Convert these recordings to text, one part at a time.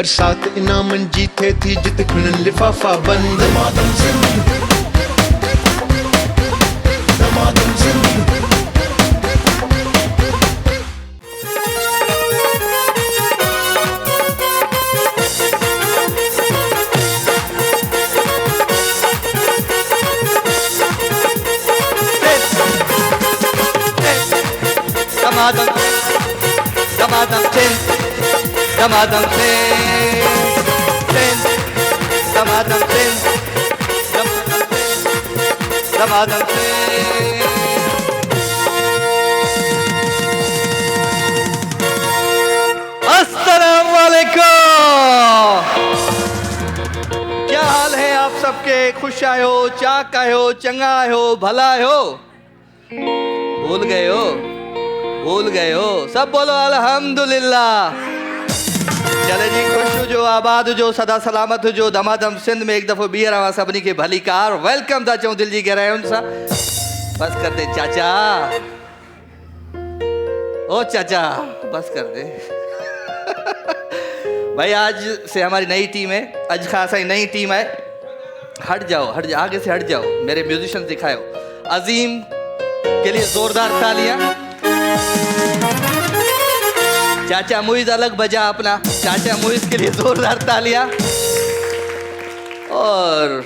साथ इनामन जीते थी जित खुनन लिफाफा बंद दमादम सिंध दमादम Sindh Damadam, damadam sen, damadam sen, damadam sen, damadam sen. अस्सलाम वालेकुम। क्या हाल है आप सबके? खुश आए हो, चाक आए हो, चंगा आए हो, भला आए हो? भूल गए हो? भूल गए हो? सब बोलो अल्हम्दुलिल्लाह। चले जी, खुश हो जो, आबाद हो जो, सदा सलामत हो जो। दमादम सिंध में एक दफ़ो बीहर आवा सभिनी खे भली कार वेलकम था चऊं दिल जी गहराइयुनि सां। बस कर दे चाचा, ओ चाचा बस कर दे। भाई आज से हमारी नई टीम है, आज खासा नई टीम है। हट जाओ, हट जाओ, आगे से हट जाओ, मेरे म्यूजिशियन दिखाओ। अजीम के लिए जोरदार तालियां। चाचा मुइज अलग बजा अपना, चाचा मुइज के लिए जोरदार तालियां। और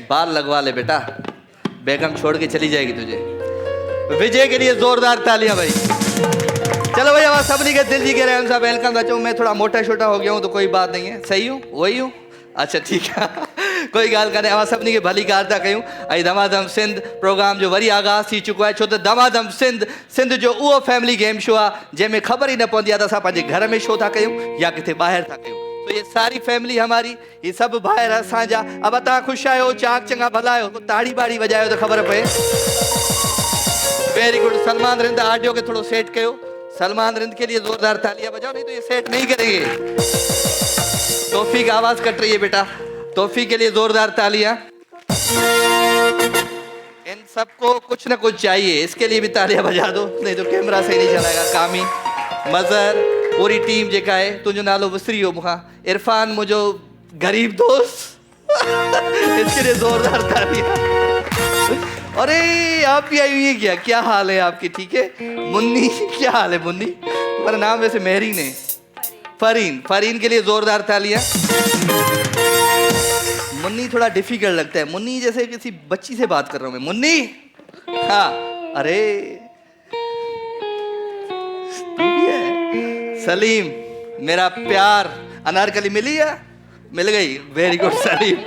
बाल लगवा ले बेटा, बेगम छोड़ के चली जाएगी तुझे। विजय के लिए जोरदार तालियां भाई। चलो भाई, आवाज सबनी के दिल जी के रहम साहब वेलकम था। मैं थोड़ा मोटा छोटा हो गया हूँ तो कोई बात नहीं है, सही हूँ, वही हूँ। अच्छा ठीक है, कोई गाल काने। आवाज सभिनी खे भली कार था कयूं। ऐं दमादम सिंध प्रोग्राम जो वरी आगाज़ थी चुको है, छो त दमादम सिंध जो उहो फैमिली गेम शो आहे जंहिंमें ख़बर ही न पवंदी आहे त असां पंहिंजे घर में शो था कयूं या किथे ॿाहिरि था कयूं। तो ये सारी फैमिली हमारी, ये सब ॿाहिरि असांजा। अब तव्हां ख़ुशि आहियो, चाक चङा भला आहियो, ताड़ी बाड़ी वॼायो त ख़बर पए। Very good. Salman Rind audio के थोड़ो सेट कयो। सलमान रिंद के लिए जोरदार तालियां बजाओ, नहीं तो ये सेट नहीं करेंगे। तौफीक आवाज कट रही है बेटा, तौफीक के लिए जोरदार तालियां। इन सबको कुछ ना कुछ चाहिए, इसके लिए भी तालियां बजा दो, नहीं तो कैमरा सही नहीं चलेगा। कामी, मजहर, पूरी टीम जेका है। तुझो नालो विसरी हो मूंखां, इरफान मुझो गरीब दोस्त। इसके लिए जोरदार तालियां। अरे आप भी आई हुई है क्या? क्या हाल है आपकी? ठीक है मुन्नी, क्या हाल है मुन्नी? तुम्हारा नाम वैसे मेहरीन है। फरीन, फरीन के लिए जोरदार तालियां। मुन्नी थोड़ा डिफिकल्ट लगता है, मुन्नी जैसे किसी बच्ची से बात कर रहा हूं मैं। मुन्नी, हाँ, अरे तू भी है? सलीम मेरा प्यार, अनारकली मिली है? मिल गई, वेरी गुड सलीम।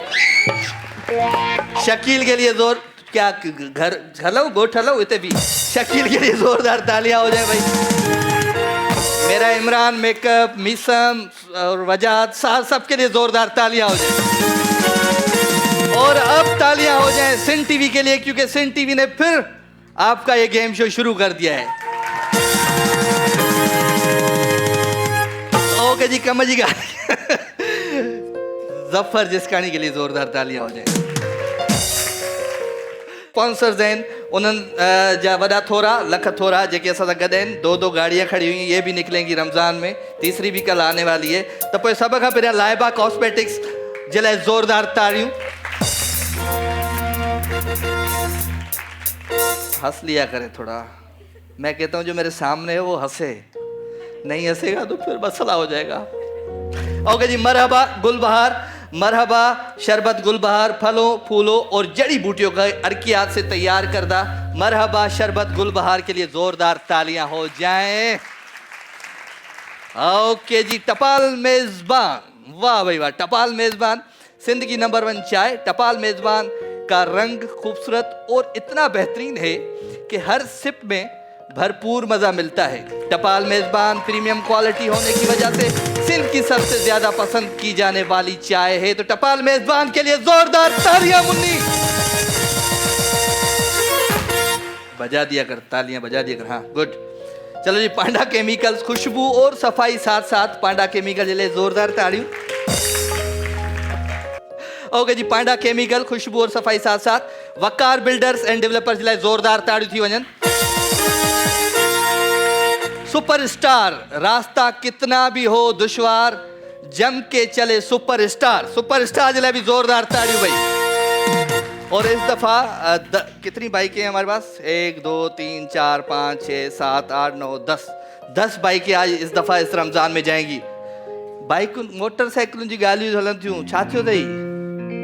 शकील के लिए जोर, क्या घर हलो गोठ हलो इतने भी। शकील के लिए जोरदार तालियां हो जाए भाई। मेरा इमरान, मेकअप, मिसम और वजाद साहब, सबके लिए जोरदार तालियां हो जाए। और अब तालियां हो जाए सिन टीवी के लिए, क्योंकि सिन टीवी ने फिर आपका ये गेम शो शुरू कर दिया है। ओके जी, कम जी गाली। जफर जिसकानी के लिए जोरदार तालियां हो जाए। स्पॉन्सर्स आहिनि, उन्हनि जा वॾा थोरा लख थोरा जेके असां सां गॾु आहिनि। दो गाड़ियां खड़ी हुई, ये भी निकलेंगी रमज़ान में, तीसरी भी कल आने वाली है। तो पोइ सभ खां पहिरियां लाइबा कॉस्मेटिक्स जे लाइ ज़ोरदार ताड़ियूं। हंस लिया करें थोड़ा, मैं कहता हूँ जो मेरे सामने है वो हंसे, नहीं हंसेगा तो फिर मसला हो जाएगा। ओके जी, मरहबा गुलबहार, मरहबा शरबत गुलबहार फलों, फूलों और जड़ी बूटियों का अर्कियात से तैयार करदा मरहबा शरबत गुलबहार के लिए जोरदार तालियां हो जाएं। ओके जी, टपाल मेजबान, वाह भाई वाह, टपाल मेजबान सिंध की नंबर 1 चाय। टपाल मेजबान का रंग खूबसूरत और इतना बेहतरीन है कि हर सिप में भरपूर मजा मिलता है। टपाल मेजबान प्रीमियम क्वालिटी होने की वजह से सिंध की सबसे ज्यादा पसंद की जाने वाली चाय है। तो टपाल मेजबान के लिए जोरदार तालियां। मुन्नी बजा दिया कर, तालियां बजा दिया कर। हाँ गुड। चलो जी, पांडा केमिकल्स, खुशबू और सफाई साथ साथ पांडा केमिकल के लिए जोरदार तालियां। ओके जी, पांडा केमिकल, खुशबू और सफाई साथ साथ वकार बिल्डर्स एंड डेवलपर्स के लिए जोरदार ताड़ियूं थी वञनि। सुपरस्टार, रास्ता कितना भी हो दुश्वार, जम के चले सुपरस्टार। सुपरस्टार जला भी जोरदार ताड़ियों भाई। और इस दफा कितनी बाइकें हैं हमारे पास? 1 2 3 4 5 6 7 8 9 10 बाइकें आज इस दफा इस रमजान में जाएंगी। बाइक मोटरसाइकिल जी गालियूं हलन थियूं, छा थियो अथई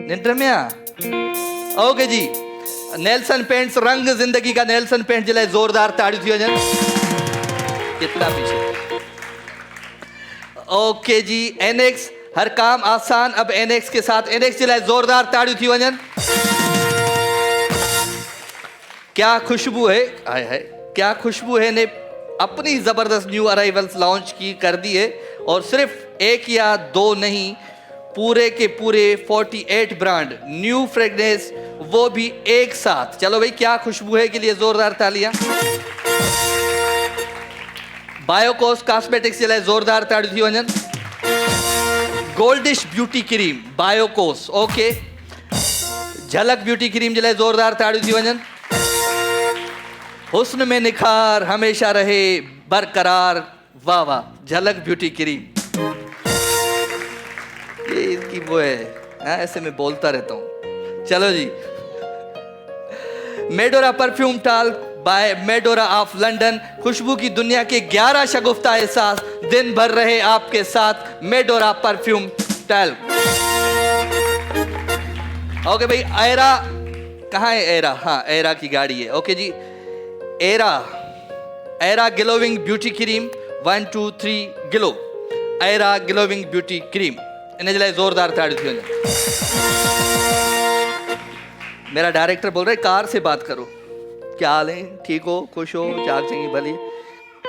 निंड में आ? ओके जी, नेल्सन पेंट्स रंग जिंदगी का नेल्सन पेंट जलाए जोरदार ताड़ियों थी वजन। कितना पीछे। ओके जी, एनएक्स हर काम आसान अब एनएक्स के साथ। एनएक्स जलाए जोरदार ताड़ियों थी वजन। क्या खुशबू है, हाय हाय क्या खुशबू है ने अपनी जबरदस्त न्यू अराइवल्स लॉन्च की कर दी है। और सिर्फ 1 या 2 नहीं, पूरे के पूरे 48 ब्रांड न्यू फ्रेगनेंस, वो भी एक साथ। चलो भाई, क्या खुशबू है के लिए जोरदार तालियां। बायोकोस कॉस्मेटिक्स जलाए जोरदार ताड़ी थी वजन। Goldish beauty cream बायोकोस, okay. झलक ब्यूटी क्रीम जलाए जोरदार ताड़ी थी वजन। हुस्न में निखार हमेशा रहे बरकरार, वाह वाह, झलक ब्यूटी क्रीम। ये इसकी वो है, ऐसे मैं बोलता रहता हूं। चलो जी, Medora perfume talc by Medora of London, खुशबू की दुनिया के 11 शगुफ्ता एहसास दिन भर रहे आपके साथ। Medora perfume talc. ओके भाई, एरा कहाँ है? एरा, हाँ एरा की गाड़ी है। ओके जी, एरा ग्लोविंग ब्यूटी क्रीम 1 2 3 ग्लो। एरा ग्लोविंग ब्यूटी क्रीम इन्हें जलाए जोरदार ताड़ी थी। मेरा डायरेक्टर बोल रहा है कार से बात करो। क्या हाल है? ठीक हो, खुश हो, चाक चंगी भली?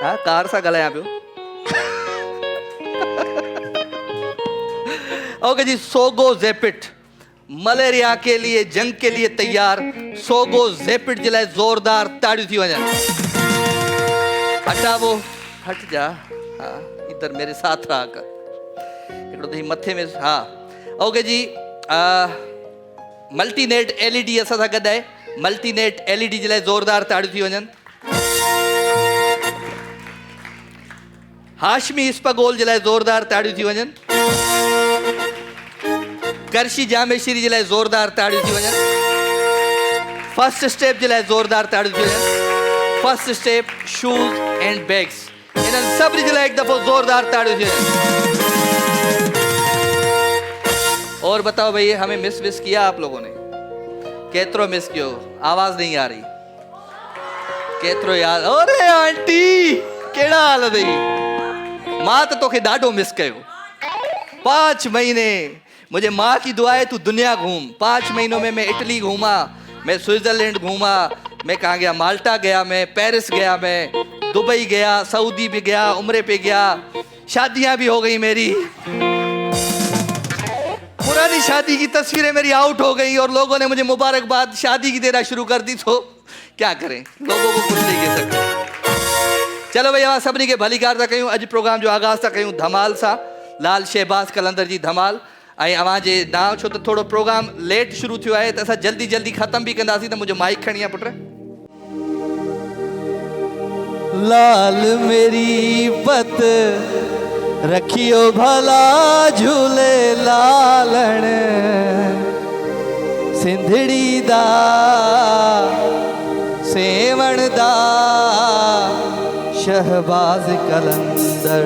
हाँ, कार सा गला यहाँ पे। ओके जी, सोगो जेपिट मलेरिया के लिए, जंग के लिए तैयार। सोगो जेपिट जलाए जोरदार ताड़ी थी वजह। हटा वो, हट जा। हाँ, इधर मेरे साथ रहा कर। मथे में, हाँ। ओके जी, मल्टीनेट एलईडी असां सां गॾु आहे। मल्टीनेट एलईडी जे लाइ ज़ोरदार ताड़ियूं थी वञनि। हाशमी इस्पगोल जे लाइ ज़ोरदार ताड़ियूं थी वञनि। करशी जामेश्वरी जे लाइ ज़ोरदार ताड़ियूं थी वञनि। फर्स्ट स्टेप जे लाइ ज़ोरदार ताड़ियूं थी वञनि। First step shoes and bags, इन्हनि सभिनी जे लाइ हिकु दफ़ो ज़ोरदार ताड़ियूं थी वञनि। और बताओ भाई, हमें मिस किया आप लोगों ने? केतरो मिस कियो? आवाज नहीं आ रही। केतरो याद? अरे आंटी केड़ा हाल अथई? मां तो तोखे ॾाढो मिस कयो। 5 महीने, मुझे माँ की दुआ है तू दुनिया घूम। 5 महीनों में मैं इटली घूमा, मैं स्विट्जरलैंड घूमा, मैं कहाँ गया, माल्टा गया, मैं पेरिस गया, मैं दुबई गया, सऊदी भी गया, उम्रे पे गया, शादियां भी हो गई मेरी। पुरानी शादी की तस्वीरें मेरी आउट हो गई और लोगों ने मुझे मुबारकबाद शादी की देना शुरू कर दी। तो क्या करें, लोगों को कुछ नहीं कह सकते। चलो भाई, अवां सभिनी खे भलीकार था कयूं। अॼु प्रोग्राम जो आगाज़ था कयूं धमाल सां। लाल शहबाज कलंदर जी धमाल। ऐं अवां जे नाम छो त थोड़ो प्रोग्राम लेट शुरू थियो आहे, त असां जल्दी जल्दी ख़त्म भी कंदासीं। त मुंहिंजो माइक खणी आ पुट। लाल मेरी पत रखियो भला झूले लालण, सिंधड़ी दा सेवण दा शहबाज कलंदर।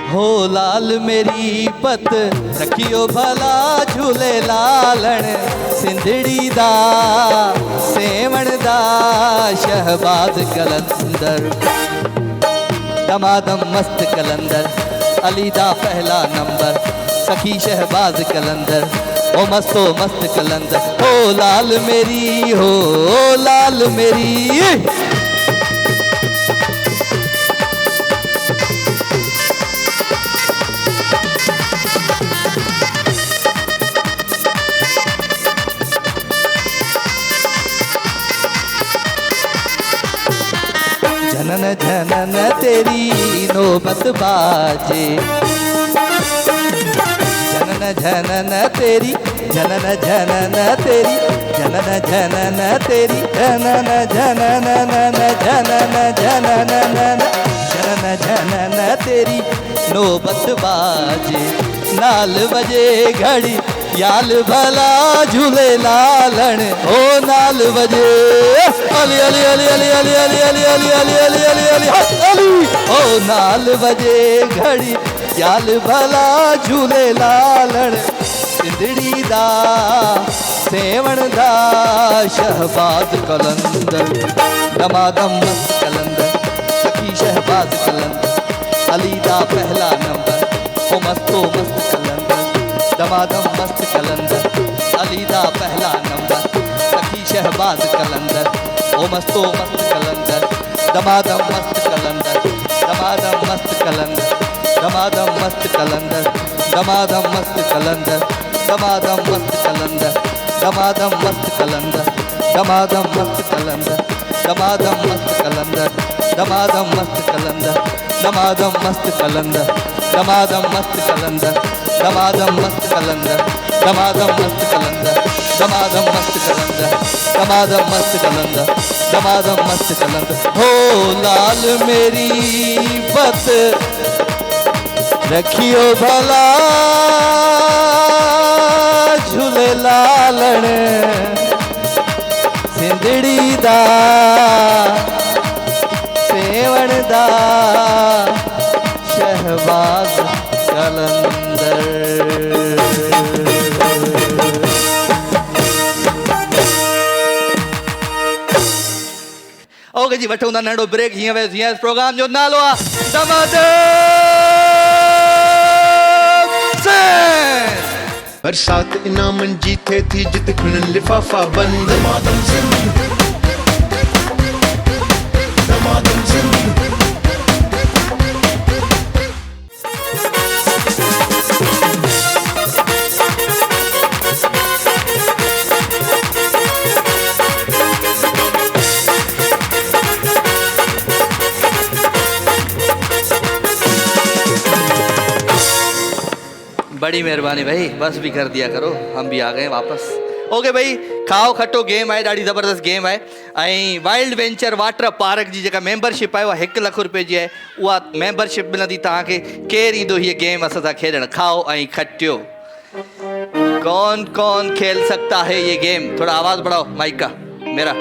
हो लाल मेरी पत रखियो भला झूले लालण, सिंधड़ी दा सेवण दा शहबाज कलंदर। दमादम मस्त कलंदर, अली दा पहला नंबर, सखी शहबाज कलंदर, ओ मस्तो मस्त कलंदर। हो लाल मेरी, हो लाल मेरी। झनन झनन तेरी नौबत बाजे, झनन झनन तेरी, झनन झनन तेरी, झनन झनन तेरी, झनन झनन झनन झनन झनन झनन तेरी नौबत बाजे। नाल बजे घड़ी याल भला झूले लालण ओ नाल बजे, अली अली अली अली अली अली अली अली अली अली अली अली अली ओ नाल बजे घड़ी याल भला झूले लालण। सिंधड़ी दा सेवण दा शहबाज कलंदर, दमादम मस्त कलंदर सखी शहबाज कलंदर, अली दा पहला नंबर ओ मस्तो मस्त कलंदर, दमादम मस्त कलंदर, अली दा पहला नंबर सखी शहबाज कलंदर ओ मस्तो मस्त कलंदर, दमादम मस्त कलंदर, दमादम मस्त कलंदर, दमादम मस्त कलंदर, दमादम मस्त कलंदर, दमादम मस्त कलंदर, दमादम मस्त कलंदर, दमादम मस्त कलंदर, दमादम मस्त कलंदर, दमादम मस्त कलंदर, दमादम मस्त कलंदर, दमादम मस्त कलंदर, दमादम मस्त कलंदर, दमादम मस्त कलंदर, दमादम मस्त कलंदर, दमादम मस्त कलंदर, दमादम मस्त कलंदर। हो लाल मेरी बत रखियो भला झूले लालण, सिंधड़ी दा सेवण दा शहबाज कलंदर। ओके जी वठूं था नंढो ब्रेक। हीअं वियो हीअं प्रोग्राम जो नालो आहे दमादम सिंध। बरसात इनामन जी थे थी जित खुनन लिफाफा बंद। दमादम सिंध, दमादम सिंध। बड़ी मेहरबानी भाई, बस भी कर दिया करो, हम भी आ गए वापस। ओके भाई, खाओ खटो गेम आहे, ॾाढी ज़बरदस्त गेम आहे। ऐं वाइल्ड वेंचर वाटर पार्क जी जेका मेंबरशिप आहे उहा 1 लख रुपए जी आहे। उहा मेंबरशिप मिलंदी तव्हांखे। केरु ईंदो हीअ गेम असां सां खेॾणु? खाओ ऐं खटियो। कौन कौन खेल सकता है ये गेम? थोड़ा आवाज़ बढ़ाओ माइक का मेरा।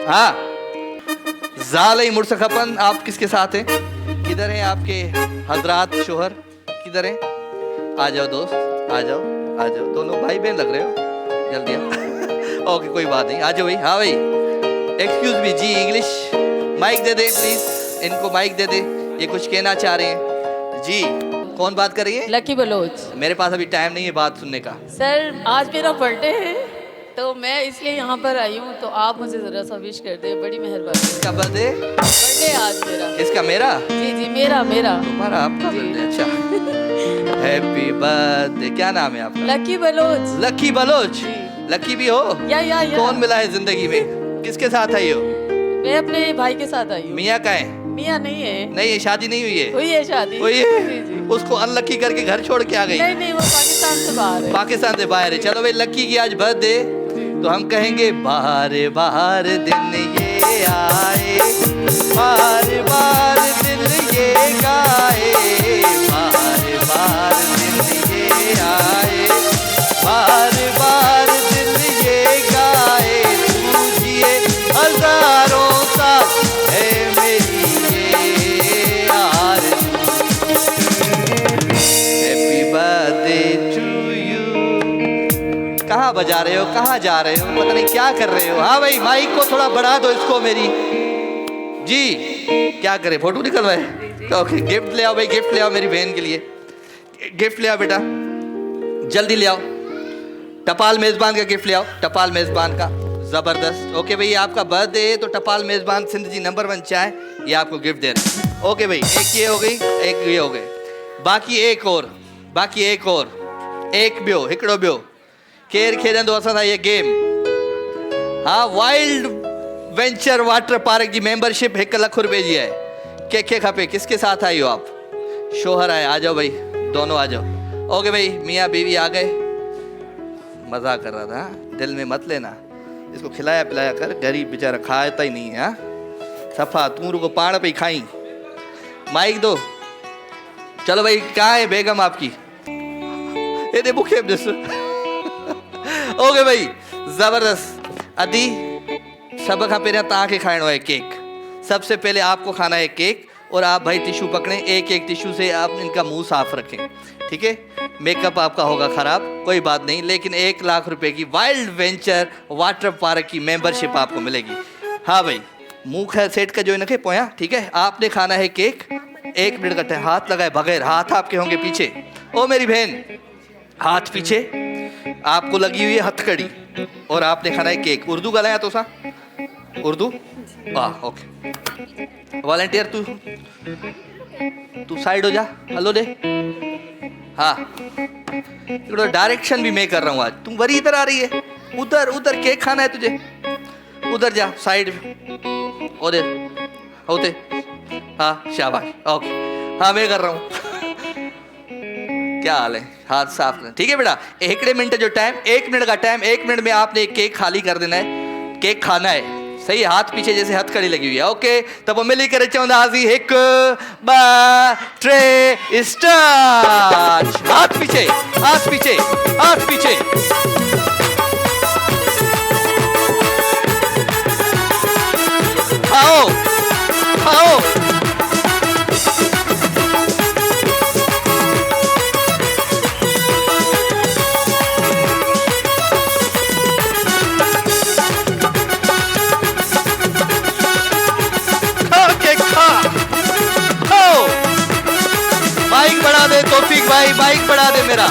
हाँ, ज़ाल ही मुर्स खपन। आप किसके साथ हैं? किधर हैं आपके हजरात शोहर? किधर हैं? आ जाओ दोस्त, आ जाओ आ जाओ। दोनों भाई बहन लग रहे हो, जल्दी आओ। ओके कोई बात नहीं, आ जाओ भाई। हाँ भाई, एक्सक्यूज मी जी, इंग्लिश माइक दे दे प्लीज, इनको माइक दे दे, ये कुछ कहना चाह रहे हैं जी। कौन बात कर रही है? लकी बलोच। मेरे पास अभी टाइम नहीं है बात सुनने का। सर आज मेरा बर्थडे है तो मैं इसलिए यहाँ पर आई हूँ, तो आप मुझे ज़रा सा विश कर दे, बड़ी मेहरबानी। इसका बर्थडे? बर्थडे आज मेरा। इसका मेरा? जी जी मेरा मेरा। तुम्हारा आपका बर्थडे? अच्छा, हैप्पी बर्थडे। क्या नाम है आपका? लकी बलोच। लकी बलोच। लकी भी हो? या कौन मिला है जिंदगी में? किसके साथ आई हो? मैं अपने भाई के साथ आई हूँ। मियाँ का है? मियाँ नहीं है। नहीं, शादी नहीं हुई है? हुई है शादी। हुई है? जी जी। उसको अनलकी करके घर छोड़ के आ गई? नहीं नहीं, वो पाकिस्तान से बाहर है। पाकिस्तान से बाहर है। चलो भाई, लकी की आज बर्थडे, तो हम कहेंगे बाहर बाहर दिन ये आए, बार बार दिल ये गाए, बार बार दिल ये आए, बार बार दिल ये गाए, तुझे हजारों साल है मेरी ये आरज़ू। Happy birthday to you. कहाँ बजा रहे हो, कहाँ जा रहे हो, पता नहीं क्या कर रहे हो? हाँ भाई, माइक को थोड़ा बढ़ा दो इसको मेरी जी। क्या करे, फोटो निकलवाए? ओके, गिफ्ट ले आओ भाई, गिफ्ट ले आओ मेरी बहन के लिए। गिफ्ट ले आओ बेटा, जल्दी ले आओ। टपाल मेज़बान का गिफ्ट ले आओ, टपाल मेज़बान का। ज़बरदस्त। ओके भाई, आपका बर्थडे है तो टपाल मेज़बान सिंध जी नंबर 1 चाय ये आपको गिफ्ट दे रहे हैं। ओके भाई, एक ये हो गई, एक ये हो गए, बाकी एक और, बाकी एक और, एक ॿियो, हिकिड़ो ॿियो। केरु खेॾंदो असां सां ये गेम? हाँ, वाइल्ड वेंचर वाटर पार्क जी मेंबरशिप 1 लख रुपए जी है। के खापे किसके साथ आई हो आप? शोहर आए, आ जाओ भाई, दोनों आ जाओ। ओके भाई, मियाँ बीवी आ गए। मजाक कर रहा था, हाँ? दिल में मत लेना, इसको खिलाया पिलाया कर, गरीब बेचारा खाता ही नहीं है। हाँ? सफा तू को पाण पे खाई। माइक दो। चलो भाई, कहाँ है बेगम आपकी? ये दे बुखे ओके भाई, जबरदस्त। अदी सब खां पहिरियां तव्हांखे खाइणो है केक। सबसे पहले आपको खाना है केक, और आप भाई टिश्यू पकड़ें, एक एक टिश्यू से आप इनका मुंह साफ रखें, ठीक है? मेकअप आपका होगा खराब, कोई बात नहीं, लेकिन 1 लाख रुपए की वाइल्ड वेंचर वाटर पार्क की मेंबरशिप आपको मिलेगी। हाँ भाई, मुंह खैर सेट का जो इनके पोया, ठीक है? आपने खाना है केक। 1 मिनट का टाइम, हाथ लगाए बगैर, हाथ आपके होंगे पीछे। ओ मेरी बहन, हाथ पीछे, आपको लगी हुई है हथकड़ी, और आपने खाना है केक। उर्दू गलाया तो सा उर्दू? वाह, ओके। वॉलंटियर तू साइड हो जा, हेलो दे। हाँ, डायरेक्शन भी मैं कर रहा हूँ आज, तुम वरी इधर आ रही है, उधर उधर केक खाना है तुझे, उधर जा साइड उधर होते। हाँ शाबाश, ओके। हाँ मैं कर रहा हूँ। क्या हाल है? हाथ साफ करना, ठीक है बेटा? 1 मिनट जो टाइम, 1 मिनट का टाइम, 1 मिनट में आपने एक केक खाली कर देना है, केक खाना है, सही? हाथ पीछे जैसे हथकड़ी लगी हुई है, ओके? तब मिली करे चवंदासी 1 2 3 स्टार्ट। हाथ पीछे, हाथ पीछे, हाथ पीछे। खाओ खाओ। माइक बढ़ा दे तौफीक भाई, माइक बढ़ा दे मेरा।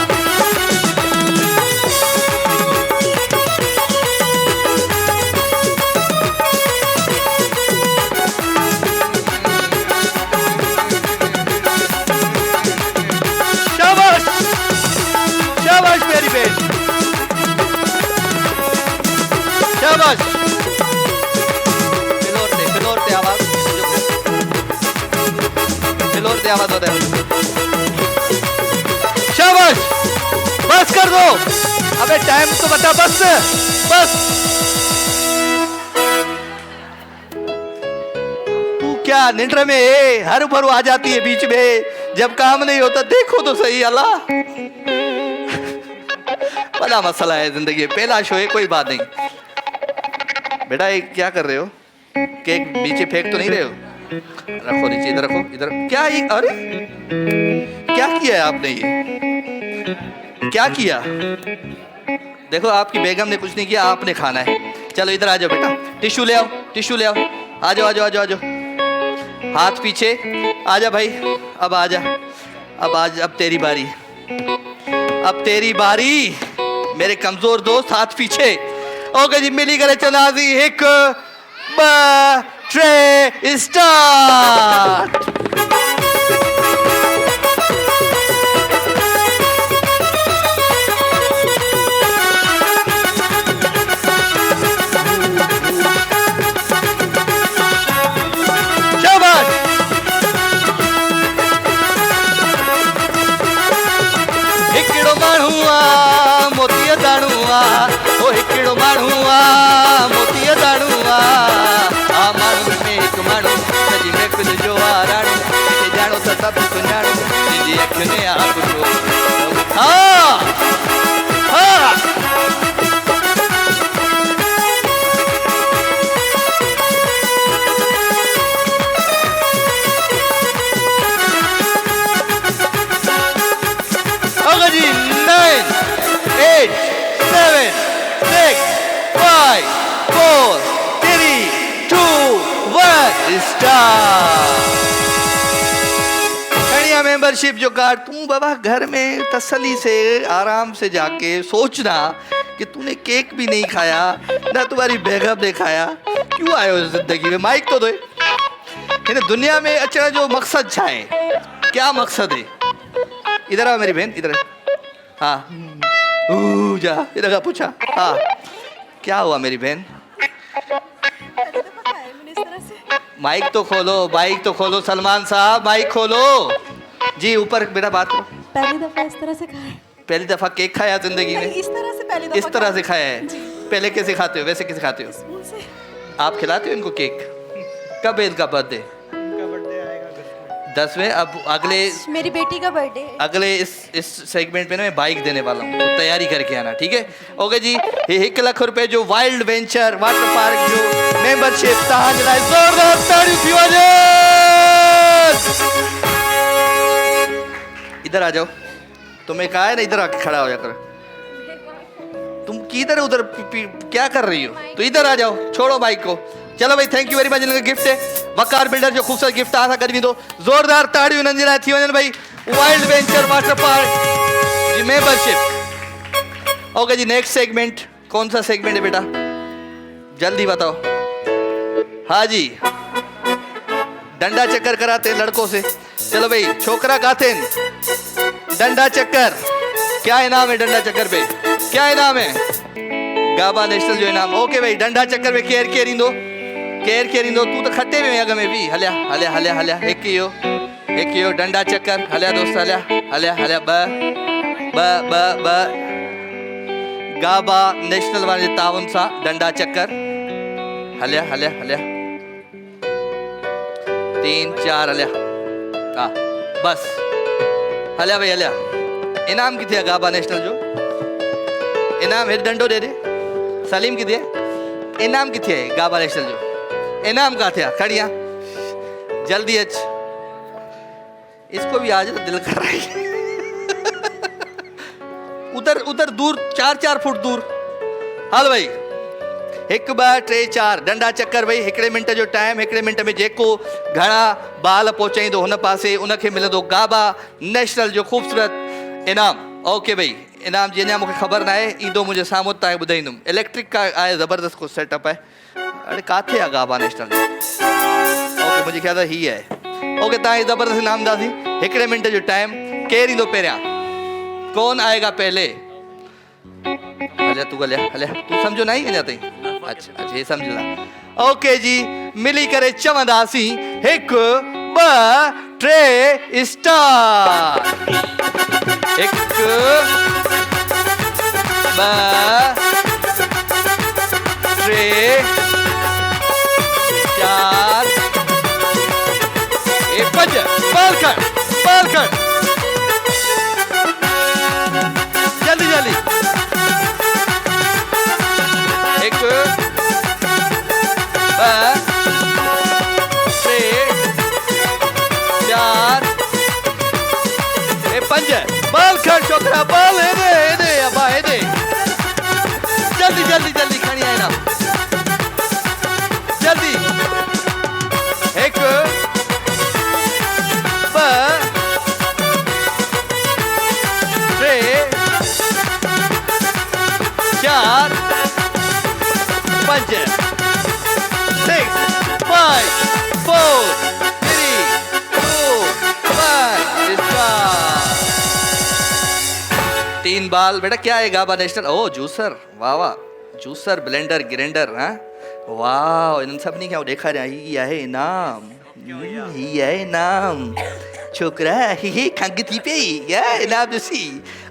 शाबाश शाबाश मेरी बहन, शाबाश। फिलोरते आवाज, फिलोरते आवाज होता है। शाबाश, बस कर दो। अबे टाइम तो बता, बस बस। तू क्या निंद्र में है? हर भर आ जाती है बीच में, जब काम नहीं होता। देखो तो सही, अल्लाह बड़ा मसला है जिंदगी। पहला शो है, कोई बात नहीं। बेटा ये क्या कर रहे हो? केक नीचे फेंक तो नहीं रहे हो? रखो नीचे, इधर रखो, इधर। क्या ये? अरे क्या किया है आपने? ये क्या किया? देखो आपकी बेगम ने कुछ नहीं किया, आपने खाना है। चलो इधर आ जाओ बेटा, टिश्यू ले आओ, टिश्यू ले आओ। आ जाओ आ जाओ आ जाओ आ जाओ। हाथ पीछे, आ जा भाई, अब आ जा, अब आज, अब तेरी बारी, अब तेरी बारी मेरे कमजोर दोस्त। हाथ पीछे, ओके जी। मिली करे चनाजी 1 2 3 स्टार्ट। मोतिया दाणुआ, ओ हिकिड़ो माण्हू आ मोतिया दाणुआ। आ माण्हू में हिकु माण्हू सॼी महफ़िल जो आ राणू, जिते ॼाणो त सभु सुञाणो, जंहिंजी अखियुनि में आ कुझु। हाँ हाँ होगा जी। 9 8 7 6 5 4 3 2 1 स्टार्ट। खड़िया मेंबरशिप जो कार्ड, तू बाबा घर में तसल्ली से आराम से जाके सोचना कि तूने केक भी नहीं खाया, ना तुम्हारी बेगम ने खाया, क्यों आयो जिंदगी में? माइक तो दे। दुनिया में अचना जो मकसद छा है, क्या मकसद है? इधर आ मेरी बहन, इधर। हाँ जा, इधर का पूछा। हाँ क्या हुआ मेरी बहन? माइक तो खोलो, माइक तो खोलो सलमान साहब, माइक खोलो जी। ऊपर बेटा बात करो। पहली दफा इस तरह से खाया पहली दफा केक खाया जिंदगी में? इस तरह से पहली दफा इस तरह से खाया है। पहले कैसे खाते हो, वैसे कैसे खाते हो? स्पून से। आप खिलाते हो इनको केक? कब है इनका बर्थडे? 10वें। अब अगले मेरी बेटी का बर्थडे है। अगले इस सेगमेंट में ना मैं बाइक देने वाला हूँ, तो तैयारी करके आना, ठीक है? ओके जी। ये 1 लाख रुपए जो वाइल्ड वेंचर वाटर पार्क जो मेंबरशिप तहां जलाए जोरदार ताड़ी थी वजह। इधर आ जाओ, तुम्हें कहा है ना इधर आके खड़ा हो जा करो। तुम किधर उधर क्या कर रही हो? तो इधर आ जाओ, छोड़ो बाइक को। चलो भाई, थैंक यू वेरी मच। इनका गिफ्ट है वकार बिल्डर जो खूबसूरत गिफ्ट आशा कर भी दो जोरदार ताड़ी नंदिला थी वजन भाई। वाइल्ड वेंचर वाटर पार्क जी मेंबरशिप। ओके जी, नेक्स्ट सेगमेंट कौन सा सेगमेंट है बेटा? जल्दी बताओ। हाँ जी, डंडा चक्कर कराते हैं लड़कों से। चलो भाई, छोकरा गाते हैं डंडा चक्कर। क्या इनाम है डंडा चक्कर पे? क्या इनाम है? गाबा नेशनल जो इनाम। ओके भाई, डंडा चक्कर में केयर इंदो तू तो खट्टे में अग में भी हलिया हलिया हलिया हलिया एक यो डंडा चक्कर हलिया दोस्त हलिया हलिया हलिया ब ब ब ब गाबा नेशनल वाले तावन सा डंडा चक्कर हलिया हलिया हलिया 3 4 हलिया हाँ बस हलिया भाई हलिया। इनाम कितने है गाबा नेशनल जो इनाम है? डंडो दे दे सलीम कितने इनाम कितने है गाबा नेशनल जो इनाम का थे? खड़िया जल्दी अच, इसको भी आज दिल कर रहा है। उधर दूर 4 फुट दूर। हल भाई 1 2 3 4 डंडा चक्कर भाई। 1 मिनट जो टाइम, 1 मिनट में जेको घणा बाल पहुचाईंदो हुन पासे उनखे मिलंदो गाबा नेशनल जो खूबसूरत इनाम। ओके भाई, इनाम जी अञा मूंखे ख़बर न आहे, ईंदो मुंहिंजे साम्हूं तव्हांखे ॿुधाईंदुमि। इलेक्ट्रिक का आहे, ज़बरदस्त को सेटअप आहे। अरे काथे आहे गाबा नेशनल? ओके, मुझे ख्याल ही है। ओके, तव्हांखे ज़बरदस्त इनाम दासी। 1 मिनट जो टाइम, केरु ईंदो पहिरियां? कौन आएगा पहले? हलिया तू हलिया हलिया, तू सम्झो न आई अञा ताईं? अच्छा अच्छा, ये सम्झला। ओके जी, मिली करे चवंदासीं 1 2 3 स्टार्ट। 1 2 3 4 5 बाल कर जल्दी जल्दी। 1 2 3 4 5 बाल कर छोकरा बाल दे अबा दे जल्दी जल्दी जल्दी खड़ी आए ना जल्दी। 1 2 3 4 5 6 5 4 3 2 1 3 बाल। बेटा क्या है गाबा नेशनल? ओ जूसर, वाह वाह, जूसर ब्लेंडर ग्राइंडर। हाँ वाह, इन सभिनी खे ॾेखारियां ही आहे इनाम, ही आहे इनाम। छोकरा ही खंग थी पई या इनाम ॾिसी।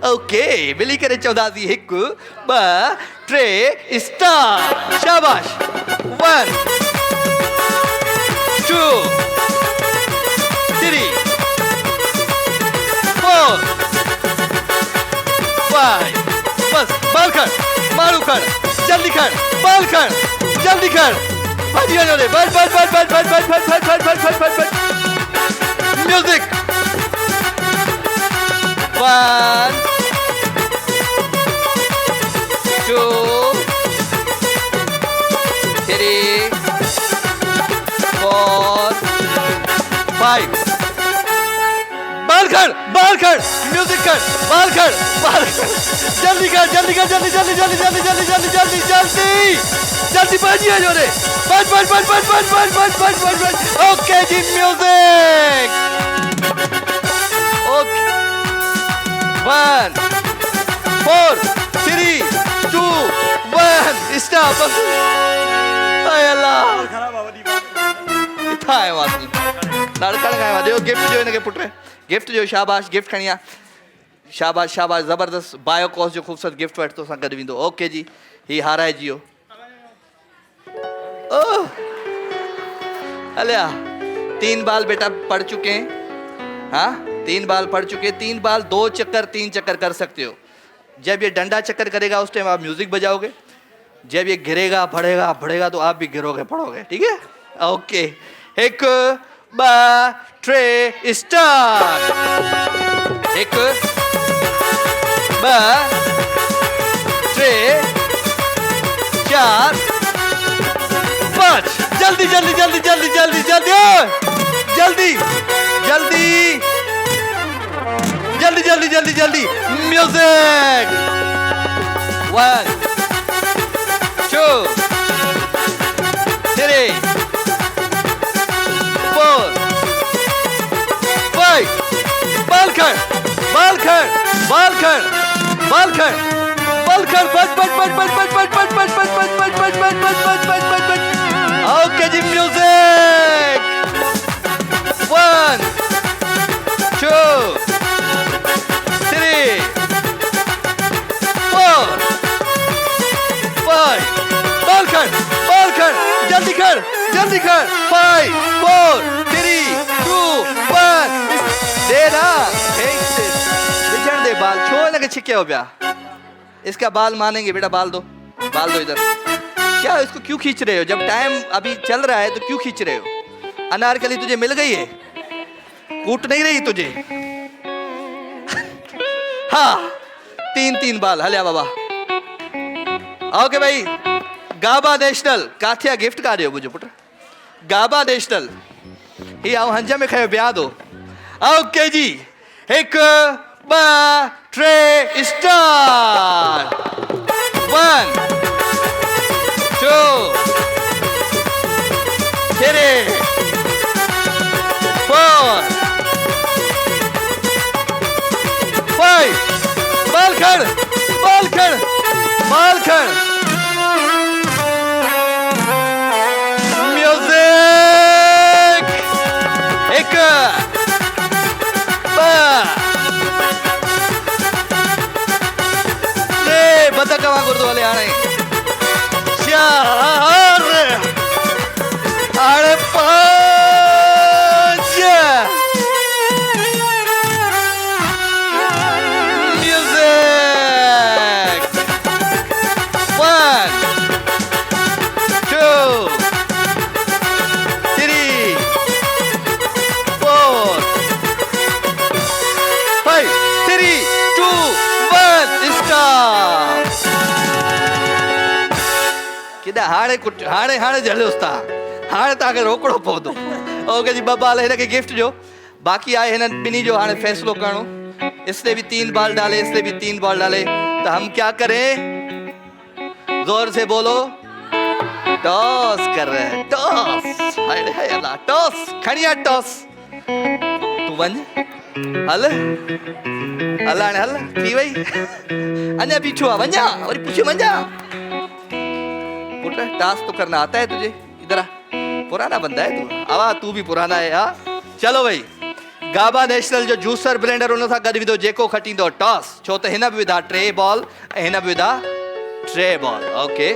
ओके, मिली करे चवंदासीं 1 2 3 स्टार्ट। शाबाश। 1 2 3 4 5 बस बाल कर, मारू कर, जल्दी कर, बाल कर, जल्दी कर। बच दे बच बच बच बच बच बच बच बच बच बच बच बच। म्यूजिक। 1 2 3 4 5 बाल कर म्यूजिक कर, बाल कर जल्दी कर जल्दी कर जल्दी जल्दी जल्दी जल्दी जल्दी जल्दी जल्दी जल्दी जल्दी बजिए जो रे बच बच बच बच बच बच बच बच बच बच। ओके जी, म्यूजिक। Okay 1 4 3 2 1 stop. हाय अल्लाह, आयो आहे तूं लड़कण खां आयो आहे गिफ्ट जो हिनखे पुट गिफ्ट जो शाबाश गिफ्ट खणी आ शाबाश शाबाश ज़बरदस्त बायो कॉस्ट जो ख़ूबसूरत गिफ्ट वटि तोसां गॾु वेंदो ओके जी ही हाराइजी वियो ओह अलिया 3 बाल बेटा पढ़ चुके हैं हाँ 3 बाल पढ़ चुके 3 बाल 2 चक्कर 3 चक्कर कर सकते हो जब ये डंडा चक्कर करेगा उस टाइम आप म्यूजिक बजाओगे जब ये गिरेगा बढ़ेगा बढ़ेगा तो आप भी गिरोगे पढ़ोगे ठीक है ओके 1 2 3 स्टार्ट 1 2 3 4 5 जल्दी जल्दी जल्दी जल्दी जल्दी जल्दी जल्दी जल्दी जल्दी जल्दी जल्दी जल्दी म्यूजिक 1 2 3 4 5 बालखंड बालखंड बालखंड बालखंड बालखंड बच बच बच बच बच बच बच बच बच बच बच बच बच बच बच बच बच बच ओके जी म्यूजिक 1 2 3 4 5 बालखंड बालखंड जल्दी कर 5 4 3 2 1 दे ना विजन दे बाल छोड़ लगे छिके हो गया इसका बाल मानेंगे बेटा बाल दो इधर क्या इसको क्यों खींच रहे हो जब टाइम अभी चल रहा है तो क्यों खींच रहे हो अनारकली तुझे मिल गई है कूट नहीं रही तुझे हाँ 3 बाल हलिया बाबा ओके भाई गाबा नेशनल काथिया गिफ्ट का रहे हो मुझे पुट गाबा नेशनल ही आओ हंजा में खयो ब्याह दो ओके जी 1 2 3 स्टार्ट 1 2 3 4 5 बालखंड बालखंड बालखंड म्यूजिक 1 बता कमा गुरुद्वारे वाले आ रहे हैं 4 5 म्यूजिक 1 2 3 4 5 3 2 1 स्टार्ट किदा हाणे कुछ हाणे हाणे जलियोसि था हाणे तव्हांखे रोकड़ो पवंदो ओके जी 2 बाल हिनखे गिफ्ट जो बाक़ी आहे हिन ॿिन्ही जो हाणे फ़ैसिलो करणो इसने भी 3 बाल डाले इसने भी 3 बाल डाले तो हम क्या करें जोर से बोलो टॉस कर रहे हैं टॉस हाय हाय अल्लाह टॉस खणिया टॉस तू वन हल अल्लाह ने हल थी वई अन्या पीछू आ वंजा और पूछे वंजा पुत्र टास्क तो करना आता है तुझे इधर आ पुराना बंदा है तू आवा तू भी पुराना है हाँ चलो भाई गाबा नेशनल जो जूसर ब्लेंडर उन सां गॾु विधो जेको खटींदो टॉस छो त हिन बि विधा 3 बॉल ऐं हिन बि विधा 3 बॉल ओके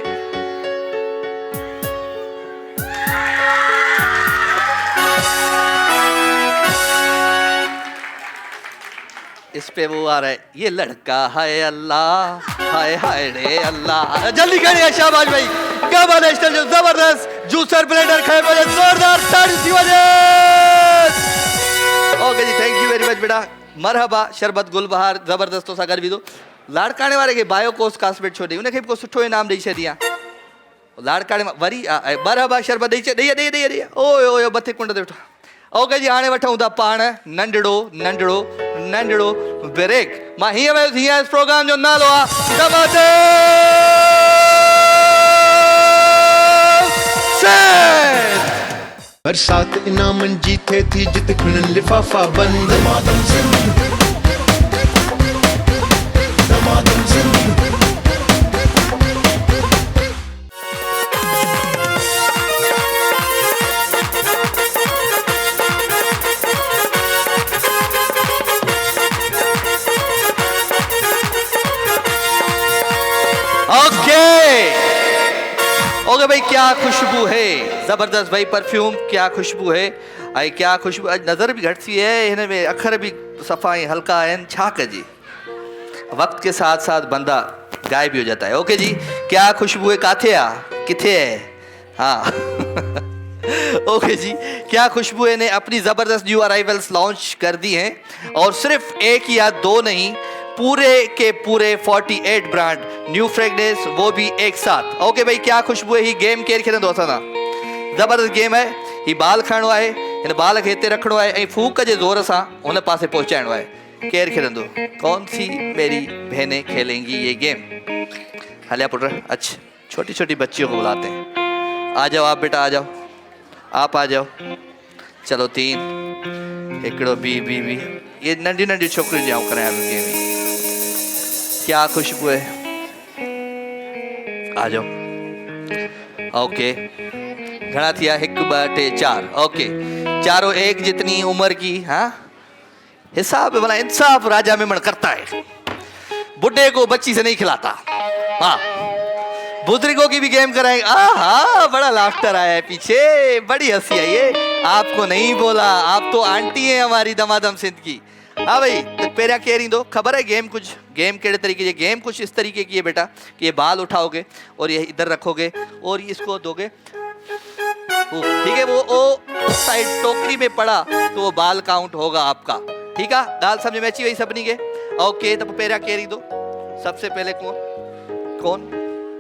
इस पे वो आ रहा है ये लड़का हाय अल्लाह हाय हाय रे अल्लाह जल्दी करिए शाबाश भाई गाबा नेशनल जो जबरदस्त जूसर ब्लेंडर खाए बजे जोरदार ताड़ी थी वजे ओके जी थैंक यू वेरी मच बेटा मरहबा शरबत गुलबहार जबरदस्त सां गॾु विधो लाड़काणे वारे खे बायो कोस कास्मेट छो ॾेई उनखे बि को सुठो इनाम ॾेई छॾी आहे लाड़काणे वरी मरहबा शरबत ॾेई ॾेई ओयो ओयो मथे कुंड ते वेठो ओके जी हाणे वठूं था पाण नंढड़ो नंढड़ो नंढड़ो ब्रेक मां हीअं वियो हीअं इस प्रोग्राम जो नालो आहे बरसात इनामन जी थे थी जित खुनन लिफाफा बंद दमादम जिंद दमादम जिंद ओके भाई, क्या खुशबू है, जबरदस्त भाई परफ्यूम, क्या खुशबू है, आई क्या खुशबू, आज नज़र भी घट सी है, हिन में अखर भी सफ़ा ऐं हल्का आहिनि, छा कजे, वक्त के साथ साथ बंदा गायब भी हो जाता है। ओके जी, क्या खुशबू है, काथे आ, किथे है, हाँ ओके जी, क्या खुशबू ने अपनी ज़बरदस्त न्यू अराइवल्स लॉन्च कर दी हैं और सिर्फ एक या दो नहीं, पूरे के पूरे 48 ब्रांड न्यू फ्रेगनेंस, वो भी एक साथ। ओके भाई, क्या खुशबू है, ही गेम केर खेलंदो असां सां, ज़बरदस्त गेम है, ही बाल खणणो आहे, हिन बाल खे हिते रखणो आहे ऐं फूक जे ज़ोर सां हुन पासे पहुचाइणो आहे। केर खेलंदो, कौन सी मेरी बहनें खेलेंगी ये गेम। हलिया पुट, अच्छा छोटी छोटी बच्चियों को बुलाते हैं, आ जाओ आप बेटा, आ जाओ, आप आ जाओ, चलो 3 हिकिड़ो बी ये नंढी नंढी छोकिरियूं जाऊं करायां गेम। क्या खुशबू है, आ जाओ। ओके, घना थिया, 1 2 3 4, ओके, चारों एक जितनी उम्र की, हाँ हिसाब भला इंसाफ राजा मेमन करता है, बुढ़े को बच्ची से नहीं खिलाता, हाँ बुजुर्गों की भी गेम कराएंगे। हाँ, बड़ा लाफ्टर आया है पीछे, बड़ी हंसी आई है, आपको नहीं बोला, आप तो आंटी हैं हमारी दमादम सिंध की। हाँ भाई, तो पेरा कह रही दो, खबर है गेम कुछ, गेम केड़े तरीके, ये गेम कुछ इस तरीके की है बेटा कि ये बाल उठाओगे और ये इधर रखोगे और इसको दोगे, ठीक है, वो उस साइड टोकरी में पड़ा तो वो बाल काउंट होगा आपका, ठीक है, गाल समझ में अची वही सभी के। ओके, तो पेरा कह रही दो, सबसे पहले कौन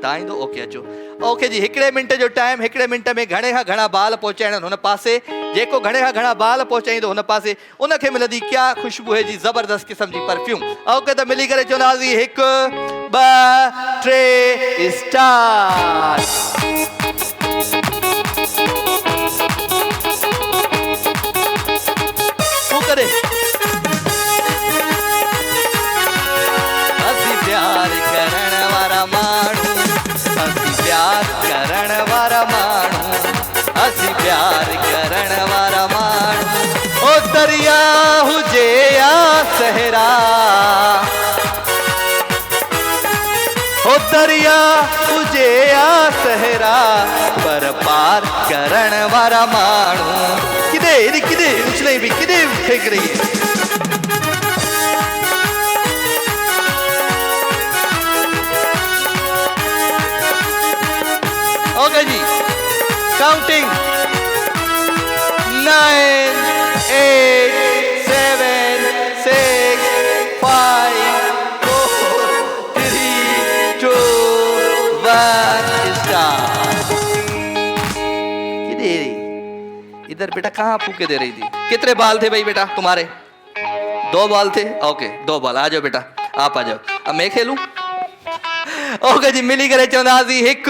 ताईं दो, ओके अचो। ओके जी, 1 मिनट जो टाइम, 1 मिनट में घणे खां घणा बाल पहुचाइण हुन पासे, जेको घणे खां घणा बाल पहुचाईंदो हुन पासे उनखे मिलंदी क्या खुशबू है जी, ज़बरदस्त क़िस्म जी परफ्यूम। ओके, त मिली करे चवंदासीं 1 2 3 स्टार्ट। करे असीं प्यार करण वारा माण्हू, असीं प्यार करण वारा माण्हू, असीं प्यार करण वारा माण्हू, ओ दरिया हुजे या सहरा, ओ दरिया हुजे या सहरा, पर पार करण वारा माण्हू। किदे उछले भी, किदे फेंक रही है, ओके जी, काउंटिंग 9 8 7 6 5 4 3 2 1 स्टार्ट। किधर इधर बेटा, कहाँ फूके दे रही थी, कितने बाल थे भाई बेटा तुम्हारे, 2 बाल थे, ओके 2 बाल, आ जाओ बेटा, आप आ जाओ, अब मैं खेलूं। ओके जी, मिली करे चवंदासीं 1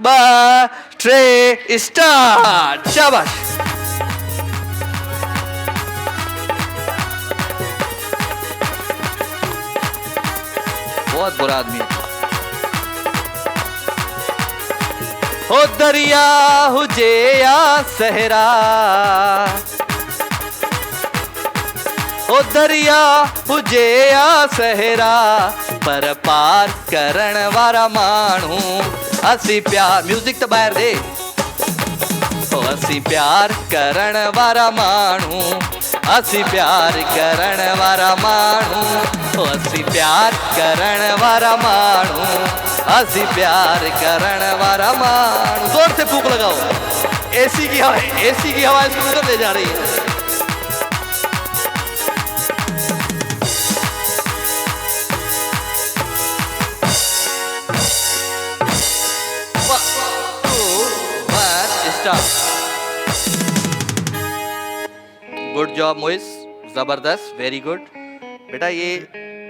2 3 स्टार्ट, शाबाश। बहुत बुरा आदमी है। ओ दरिया हुजे या सहरा, ओ दरिया हुजे या सहरा, पर पार करण वारा माण्हू, असीं प्यार, म्यूजिक तो ॿाहिरि दे, ओ असीं प्यार करण वारा माण्हू, असीं प्यार करण वारा माण्हू, ओ असीं प्यार करण वारा माण्हू, असीं प्यार करण वारा माण्हू। जोर से फूंक लगाओ, एसी की हवा इसको उधर ले जा रही है। गुड जॉब मोइस, जबरदस्त, वेरी गुड बेटा, ये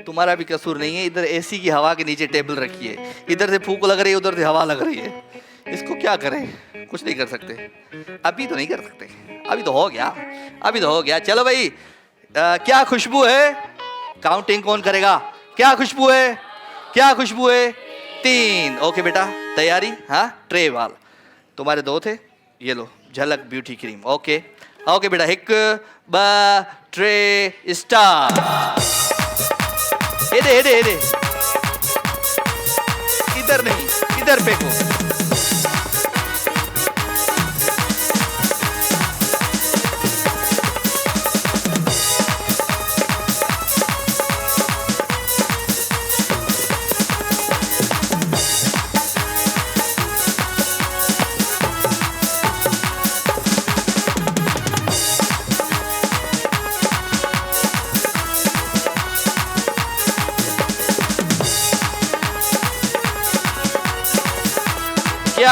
तुम्हारा भी कसूर नहीं है, इधर एसी की हवा के नीचे टेबल रखी है, इधर से फूंक लग रही है, उधर से हवा लग रही है, इसको क्या करें, कुछ नहीं कर सकते, अभी तो नहीं कर सकते, अभी तो हो गया, अभी तो हो गया। चलो भाई, क्या खुशबू है, काउंटिंग कौन करेगा, क्या खुशबू है, क्या खुशबू है, 3, ओके बेटा तैयारी, हाँ 3 बाल, तुम्हारे 2 थे, ये लो झलक ब्यूटी क्रीम, ओके ओके बेटा, 1 2 3 स्टार्ट। हेदे इधर नहीं, इधर फेंको,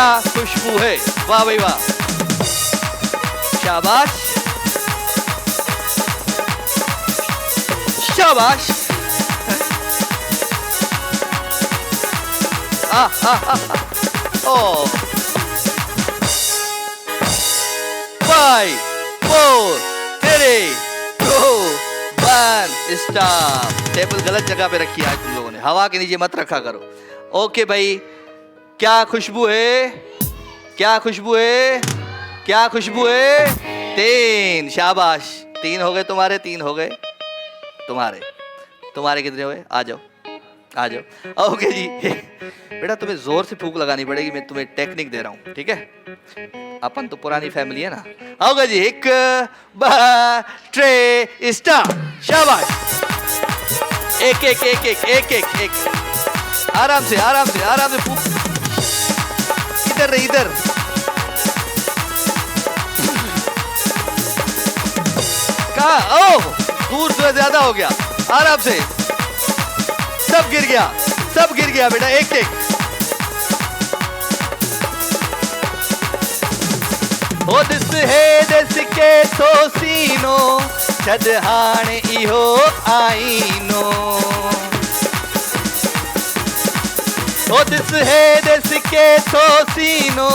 क्या खुशबू है। वाह भाई वाह, शाबाश शाबाश। ओ 5 4 3 2 1 स्टॉप। टेबल गलत जगह पे रखी है आज तुम लोगों ने, हवा के नीचे मत रखा करो। ओके भाई, क्या खुशबू है, क्या खुशबू है, क्या खुशबू है। 3, शाबाश। 3 हो गए तुम्हारे, 3 हो गए तुम्हारे। तुम्हारे कितने हुए? आ जाओ आ जाओ। ओके जी बेटा, तुम्हें जोर से फूंक लगानी पड़ेगी, मैं तुम्हें टेक्निक दे रहा हूँ, ठीक है। अपन तो पुरानी फैमिली है ना। आओगे जी, 1 2 3 स्टार्ट। शाबाश। एक एक एक एक एक एक एक आराम से आराम से आराम से फूंक। इधर रही, इधर। कहा? ओह, दूर से ज्यादा हो गया। आराम से, सब गिर गया, सब गिर गया बेटा। एक एक ओ दिस है दिस के सोसीनो छद हाणे इहो आईनो। ओ दिस है दिस के सोसीनो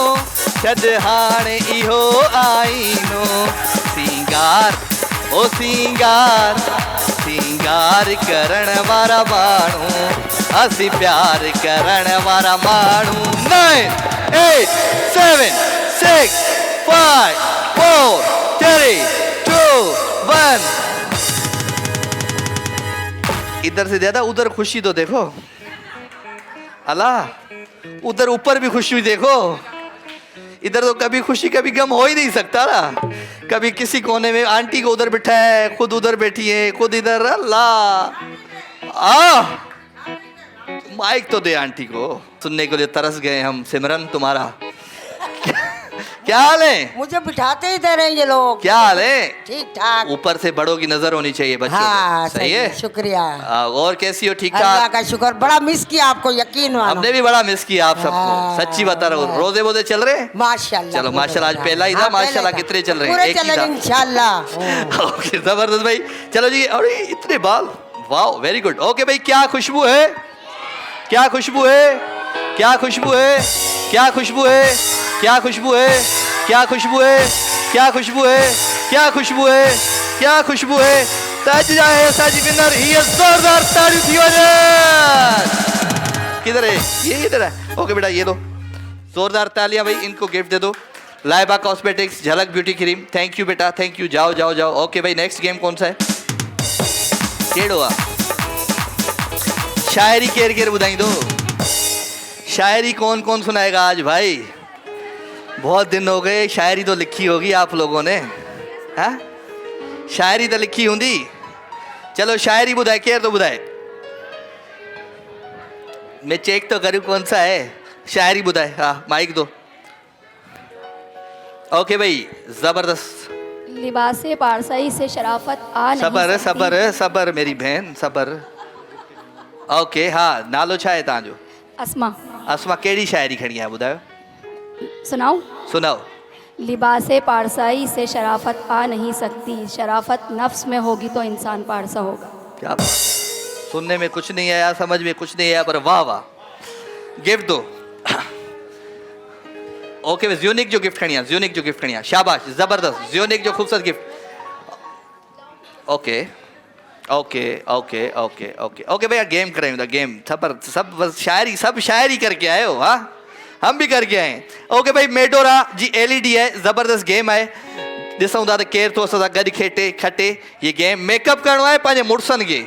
छद हाणे इहो आईनो। सिंगार ओ सिंगार, सिंगार करण वारा माण्हू, असी प्यार करण वारा माण्हू। 9 8 7 6 5 4 3 2 1। इधर से ज्यादा उधर खुशी तो देखो। अल्लाह, उधर ऊपर भी खुशी देखो। इधर तो कभी खुशी कभी गम हो ही नहीं सकता ना। कभी किसी कोने में आंटी को उधर बैठा है, खुद उधर बैठी है, खुद इधर। अल्लाह, माइक तो दे आंटी को। सुनने के लिए तरस गए हम। सिमरन तुम्हारा क्या हाल है? मुझे बिठाते ही दे रहे हैं ये लोग। क्या हाल है? ठीक ठाक। ऊपर से बड़ों की नजर होनी चाहिए बच्चों हाँ, पे। सही है, शुक्रिया। और कैसी हो? ठीक अल्लाह ठाक। का शुक्र, बड़ा मिस किया आपको, यकीन मानो। हमने भी बड़ा मिस किया आप सबको। हाँ। सच्ची बता रहा हूँ। रोजे वोजे चल रहे हैं? माशाल्लाह। चलो माशाल्लाह, आज पहला ही था। हाँ, माशाल्लाह पहले कितने था। चल रहे हैं? पूरे एक ही चलेंगे था। इंशाल्लाह। ओके, जबरदस्त भाई। चलो जी, और इतने बाल, वाह, वेरी गुड। ओके भाई, क्या खुशबू है, क्या खुशबू है, क्या खुशबू है, क्या खुशबू है, क्या खुशबू है, क्या खुशबू है, क्या खुशबू है, क्या खुशबू है, क्या खुशबू है। सज जाए सज विनर, ये जोरदार ताली थी वजह। किधर है ये? इधर है। ओके बेटा, ये लो जोरदार तालियां भाई। इनको गिफ्ट दे दो, लाइबा कॉस्मेटिक्स झलक ब्यूटी क्रीम। थैंक यू बेटा, थैंक यू। जाओ जाओ जाओ। ओके भाई, नेक्स्ट गेम कौन सा है? केड़ो आ शायरी केर केर बुधाई दो। शायरी कौन कौन सुनाएगा आज भाई? बहुत दिन हो गए, शायरी तो लिखी होगी आप लोगों ने। हाँ, शायरी तो लिखी होंगी। चलो शायरी बुधाए, केर तो बुधाए। मैं चेक तो करूँ कौन सा है। शायरी बुधाए। हाँ, माइक दो। ओके भाई, जबरदस्त। लिबासे पारसाई से शराफत आ नहीं सबर सकती। सबर सबर मेरी बहन, सबर। ओके, हाँ, नालो छा है तव्हांजो? अस्मा। अस्मा, केड़ी शायरी खड़ी है बुधायो? सुनाऊं? सुनाओ। लिबासे पारसाई से शराफत आ नहीं सकती, शराफत नफ्स में होगी तो इंसान पारसा होगा। क्या बात। सुनने में कुछ नहीं आया, समझ में कुछ नहीं आया, पर वाह वाह। गिफ्ट दो। ओके, ज़्यूनिक जो गिफ्ट खड़िया, ज़्यूनिक जो गिफ्ट खड़िया। शाबाश, जबरदस्त। ज़्यूनिक जो खूबसूरत gift. Okay okay okay okay okay okay भैया, गेम करेंगे। गेम सबर, सब बस शायरी, सब शायरी करके आए हो। हाँ, हम भी करके आए। ओके भाई, मेडोरा जी LED है, जबरदस्त गेम है। ॾिसूं था त केरु थो असां सां गॾु खेटे खटे ये गेम। मेकअप करणो आहे पंहिंजे मुड़ुसनि खे,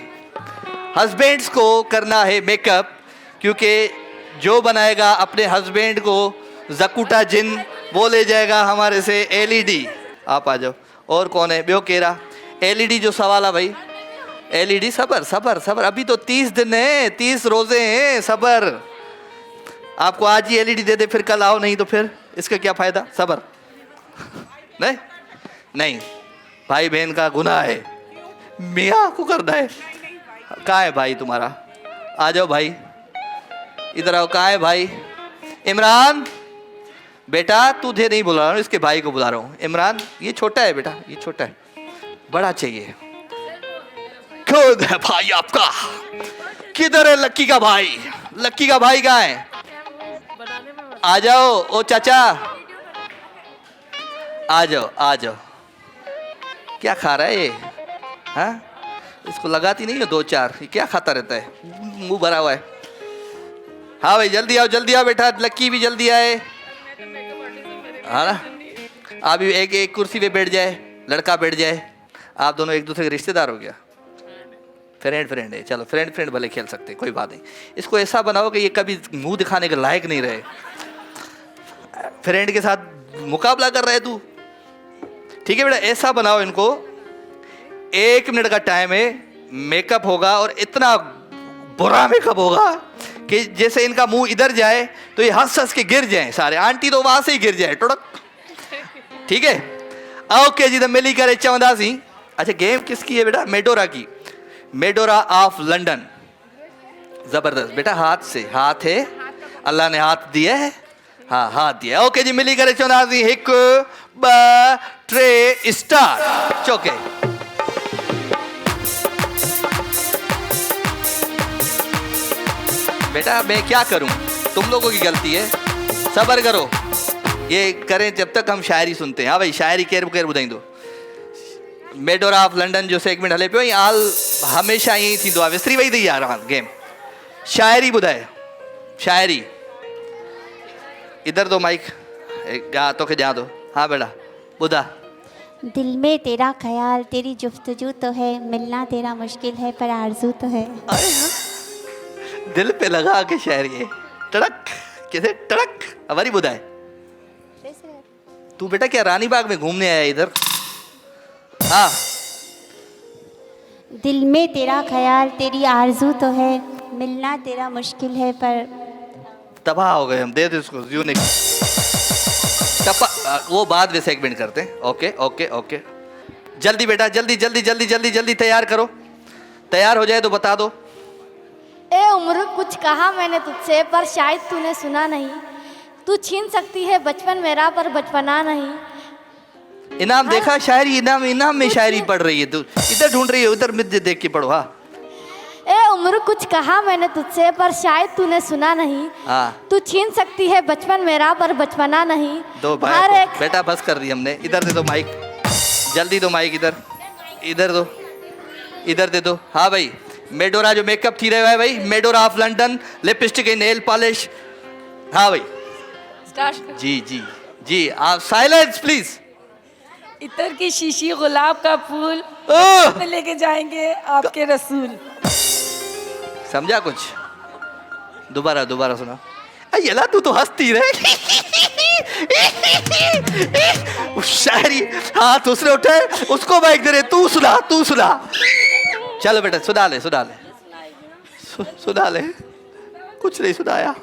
हस्बैंड्स को करना है मेकअप, क्योंकि जो बनाएगा अपने हस्बैंड को जकूटा जिन, वो ले जाएगा हमारे से LED। आप आ जाओ। और कौन है ॿियो? केरा LED जो सवाल है भाई? LED, सबर सबर सबर, अभी तो 30 दिन है, 30 रोजे हैं, सबर। आपको आज ही LED दे दे, फिर कल आओ, नहीं तो फिर इसका क्या फायदा? सबर। नहीं नहीं, भाई बहन का गुनाह है, मियाँ को करना है। कहाँ है भाई तुम्हारा? आ जाओ भाई, इधर आओ। कहाँ है भाई? इमरान, बेटा तुझे नहीं बुला रहा हूँ, इसके भाई को बुला रहा हूँ। इमरान ये छोटा है बेटा, ये छोटा है, बड़ा चाहिए। खुद है भाई आपका। किधर है लक्की का भाई? लक्की का भाई कहाँ है? आ जाओ ओ चाचा, आ जाओ आ जाओ। क्या खा रहा है ये? हाँ, इसको लगाती नहीं है 2-4, ये क्या खाता रहता है, मुंह भरा हुआ है। हाँ भाई जल्दी आओ बेटा, लक्की भी जल्दी आए। हाँ ना, आप भी एक कुर्सी पे बैठ जाए, लड़का बैठ जाए। आप दोनों एक दूसरे के रिश्तेदार हो गया, फ्रेंड है। चलो फ्रेंड भले खेल सकते, कोई बात नहीं। इसको ऐसा बनाओ कि ये कभी मुंह दिखाने के लायक नहीं रहे। फ्रेंड के साथ मुकाबला कर रहे है तू, ठीक है बेटा? ऐसा बनाओ इनको, 1 मिनट का टाइम है, मेकअप होगा और इतना बुरा मेकअप होगा कि जैसे इनका मुंह इधर जाए तो ये हंस के गिर जाएं सारे। आंटी तो वहां से ही गिर जाए टुड़क, ठीक है? ओके जी, तो मिली करे चवंदासी। अच्छा गेम किसकी है बेटा? मेडोरा की, मेडोरा ऑफ लंदन। जबरदस्त बेटा, हाथ से, हाथ है, अल्लाह ने हाथ दिया है, हाँ हाथ दिया। ओके जी, मिली करे चवंदासी। 1 2 3 स्टार्ट। चौके बेटा, मैं क्या करूं, तुम लोगों की गलती है, सब्र करो। ये करें जब तक हम शायरी सुनते हैं। हाँ भाई, शायरी केर बुधाई दो। मेडोरा ऑफ लंदन जो सेगमेंट हले पियो, आल हमेशा यही थींदो आहे, विसरी वई थी यार। हाँ गेम शायरी बुधाए, शायरी। इधर दो माइक, गा तो के जा दो। हाँ बेटा बुधा। दिल में तेरा ख्याल, तेरी जुफ्तजू तो है, मिलना तेरा मुश्किल है पर आरज़ू तो है। अरे हाँ, दिल पे लगा के शायरी है, टड़क कैसे टड़क। हमारी बुधाए। तू बेटा क्या रानी बाग में घूमने आया इधर? हाँ। दिल में तेरा ख्याल, तेरी आरज़ू तो है, मिलना तेरा मुश्किल है पर। तबाह हो गए हम। दे दे उसको यूनिक। वो बाद में सेगमेंट करते हैं। ओके जल्दी बेटा, जल्दी तैयार करो। तैयार हो जाए तो बता दो। ए उम्र कुछ कहा मैंने तुझसे पर शायद तूने सुना नहीं। तू छीन सकती है बचपन मेरा पर बचपना नहीं। इनाम देखा? शायरी इनाम में शायरी पढ़ रही है तू। इधर ढूंढ रही है, उधर मुझे देख के पढ़ो। हाँ। ए उम्र कुछ कहा मैंने तुझसे पर शायद तूने सुना नहीं। हाँ। तू छीन सकती है बचपन मेरा पर बचपना नहीं। दो हर भाई एक बेटा, बस कर दी हमने। इधर दे दो माइक, जल्दी दो माइक। इधर दो, इधर दे दो। हाँ भाई, मेडोरा जो मेकअप थी रहे है भाई, Medora of London, lipstick and nail polish. हाँ भाई जी आप साइलेंस प्लीज। इतर की शीशी, गुलाब का फूल में लेके जाएंगे आपके रसूल। समझा कुछ? दोबारा सुना। अय्यला तू तो हंसती रहे। शायरी हाथ उसने उठाए, उसको माइक दे रहे, तू सुना। चलो बेटा सुना ले। कुछ नहीं सुनाया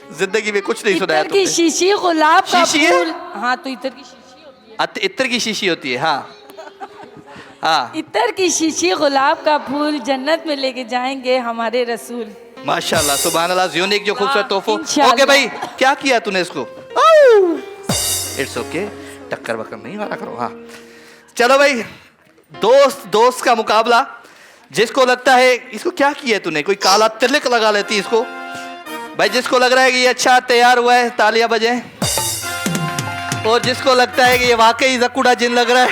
जिंदगी में, कुछ नहीं सुनाया इतर की तुमने। शीशी, गुलाब का शीशी है? फूल। हाँ तो इतर की शीशी होती है। इत्र की शीशी होती है। हाँ इतर की शीशी, गुलाब का फूल, जन्नत में लेके जाएंगे हमारे रसूल। माशाल्लाह, सुभान अल्लाह, यूनिक जो खूबसूरत तोहफा। इंशाल्लाह। ओके भाई, क्या किया तूने इसको? इट्स ओके, टक्कर बक्कर नहीं मारा करो। हाँ चलो भाई, दोस्त का मुकाबला। जिसको लगता है इसको क्या किया तूने, कोई काला तिलक लगा लेती इसको भाई। जिसको लग रहा है कि ये अच्छा तैयार हुआ है तालियां बजाएं, और जिसको लगता है कि ये वाकई जकुड़ा जिन लग रहा है,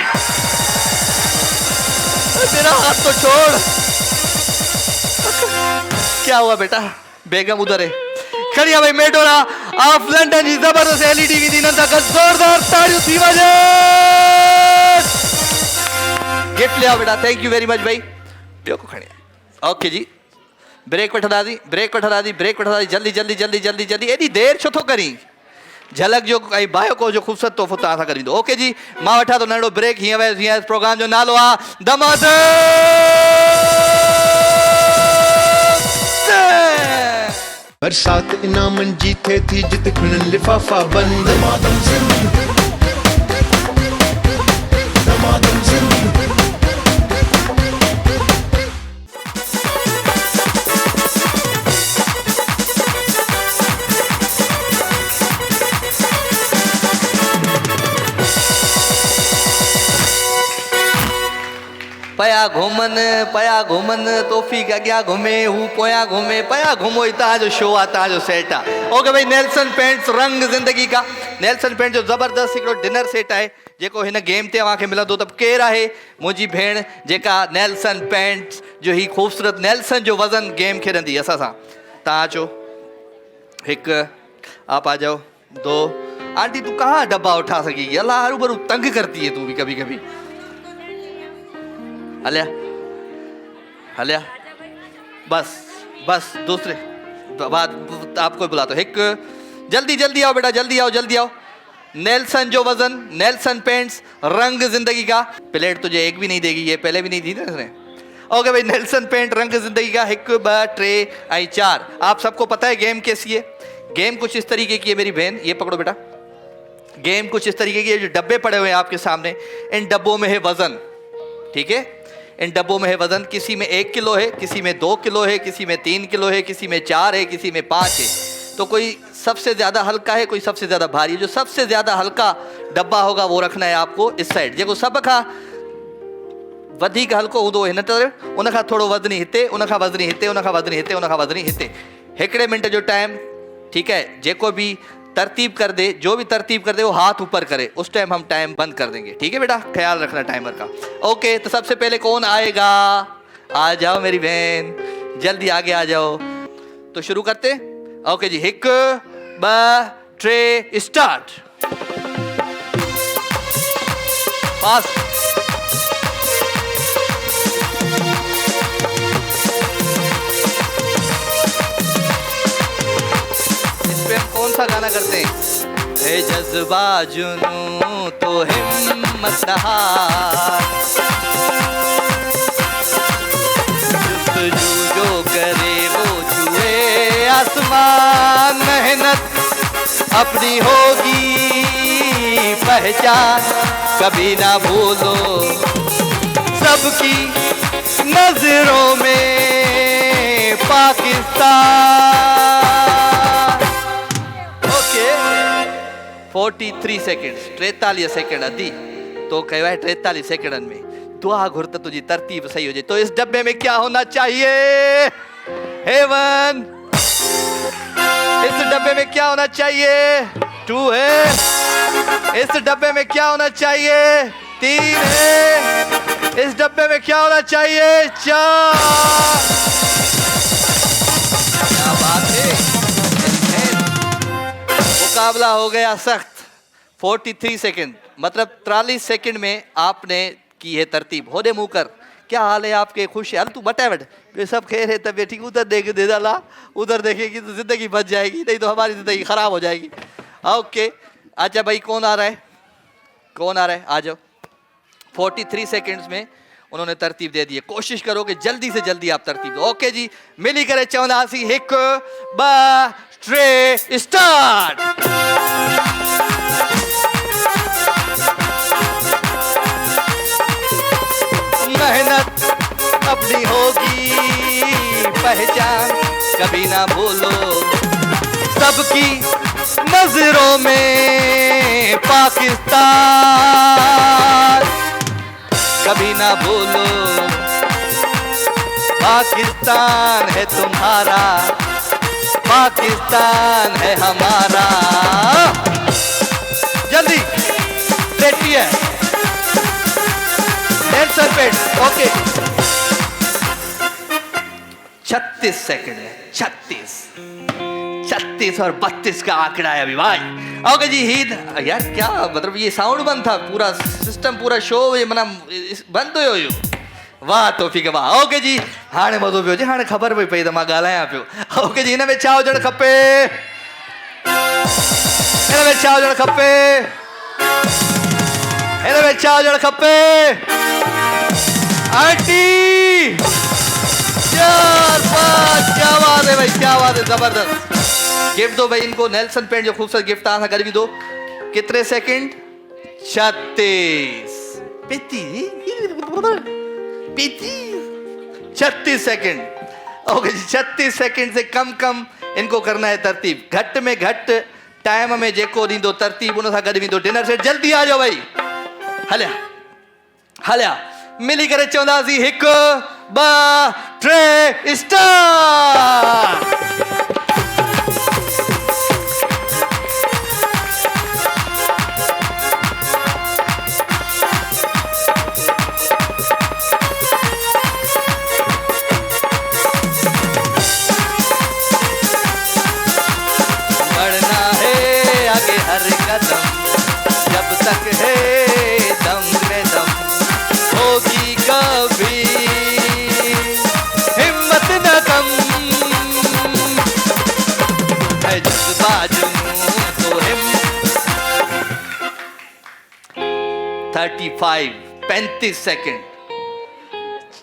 मेरा हाथ तो छोड़। क्या हुआ बेटा? बेगम उधर है, खड़िया भाई। मेडोरा ऑफ लंदन जी जबरदस्त एलईडी की दिन तक जोरदार तालियों थी वजह। गिफ्ट ले आओ बेटा। थैंक यू वेरी मच भाई। पियो को खड़िया। ओके जी, ब्रेक पे ठहरा दी। जल्दी एडी देर छो तो करी। झलक जो आई बायो को जो खूबसूरत तोहफो तव्हां सां करी दो। ओके जी, मां वठा तो नंढो ब्रेक। हीअं प्रोग्राम जो नालो आ दमाद। बरसात इनामन जी थे थी जित खिणन लिफाफा बंद। पया घुमन तोहफ़ी अॻियां घुमे हू पोयां घुमे पया घुमो ही तव्हांजो शो आहे तव्हांजो सेट आहे ओके भाई नेल्सन पेंट्स रंग ज़िंदगी का नेल्सन पेंट जो ज़बरदस्त हिकिड़ो डिनर सेट आहे जेको हिन गेम ते तव्हांखे मिलंदो त केरु आहे मुंहिंजी भेण जेका नेल्सन पेंट्स जो ही ख़ूबसूरत नेल्सन जो वज़न गेम खेॾंदी असां सां तव्हां अचो हिकु आप आ जाओ दो आंटी तू कहाँ डब्बा उठा सकेगी अल्लाह हरू भरू तंग करती है तू भी कभी कभी हलिया हलिया बस बस दूसरे बात आपको बुलाता हूँ एक जल्दी जल्दी आओ बेटा जल्दी आओ नेल्सन जो वजन नेल्सन पेंट्स रंग जिंदगी का प्लेट तुझे एक भी नहीं देगी ये पहले भी नहीं दी ना इसने ओके भाई नेल्सन पेंट रंग जिंदगी का एक ब ट्रे आई 4 आप सबको पता है गेम कैसी है गेम कुछ इस तरीके की है मेरी बहन ये पकड़ो बेटा गेम कुछ इस तरीके की है जो डब्बे पड़े हुए हैं आपके सामने इन डब्बों में है वजन ठीक है इन डब्बों में है वजन किसी में 1 किलो है किसी में 2 किलो है किसी में 3 किलो है किसी में 4 है किसी में 5 है तो कोई सबसे ज़्यादा हल्का है कोई सबसे ज़्यादा भारी है जो सबसे ज़्यादा हल्का डब्बा होगा वो रखना है आपको इस साइड जेको सब खां वधीक हल्को हूंदो हिन तरफ़ उन खां थोरो वज़नी हिते उन खां वज़नी हिते उन खां वज़नी हिते उन खां वज़नी हिते हिकिड़े मिंट जो टाइम ठीक है जेको भी तरतीब कर दे जो भी तरतीब कर दे वो हाथ ऊपर करे उस टाइम हम टाइम बंद कर देंगे ठीक है बेटा ख्याल रखना टाइमर का ओके तो सबसे पहले कौन आएगा आ जाओ मेरी बहन जल्दी आगे आ जाओ तो शुरू करते ओके जी एक ब ट्रे स्टार्ट फास्ट कौन सा गाना करते हैं है जज्बा जुनू तो हिम्मत नहार जुस्तजू जो करे वो छुए आसमान मेहनत अपनी होगी पहचान कभी ना भूलो सबकी नजरों में पाकिस्तान 43 सेकंड 43 सेकंड अधी तो कहो है 43 सेकंड में दुआ घुरत तुझी तरतीब सही हो जाए तो इस डब्बे में क्या होना चाहिए हेवन इस डब्बे में क्या होना चाहिए 2 है इस डब्बे में क्या होना चाहिए 3 है इस डब्बे में क्या होना चाहिए 4 क्या बात है मुकाबला हो गया सख्त 43 सेकंड मतलब 43 सेकंड में आपने की है तरतीब होदे मुँह कर क्या हाल है आपके खुश है तू बटा बैठ ये सब खैर है तबीयत ठीक उधर देख दे डाला उधर देखेगी तो जिंदगी बच जाएगी नहीं तो हमारी जिंदगी खराब हो जाएगी ओके अच्छा भाई कौन आ रहा है आ जाओ 43 सेकंड्स में उन्होंने तरतीब दे दी है कोशिश करो कि जल्दी से जल्दी आप तरतीब दो ओके जी मिली करे चवंदासी एक ब ट्रे स्टार्ट मेहनत अपनी होगी पहचान कभी ना भूलो सबकी नजरों में पाकिस्तान कभी ना भूलो पाकिस्तान है तुम्हारा पाकिस्तान है हमारा जल्दी देखती है ओके 36 सेकंड है 36 और 32 का आंकड़ा है अभी भाई ओके जी हीद यार क्या मतलब ये साउंड बंद था पूरा सिस्टम पूरा शो ये मना बंद हुयो वाह तौफीक वाह ओके जी हाणे मज़ो पियो जी हाणे ख़बर पई पई त मां ॻाल्हायां पियो ओके जी हिन में छा हुजणु खपे हिन में छा हुजणु खपे हिन में छा हुजणु खपे आंटी 4 5 क्या बात है भाई क्या बात है जबरदस्त गिफ्ट दो भाई इनको नेल्सन पेंट जो खूबसूरत गिफ्ट तव्हां सां गॾु बि दो कितने सेकंड 36 सेकंड ओके जी 36 सेकंड से कम इनको करना है तरतीब घट में घट टाइम में जेको दींदो तरतीब उन सां गॾु वेंदो डिनर सेट जल्दी आ जाओ भाई हलिया मिली करे चौंदासी हिक बा ट्रे स्टार। बढ़ना है आगे हर कदम, जब तक है दम में दम, होगी कभी हिम्मत न कम, है जज्बा जुनून तो हिम्मत। 35 सेकंड,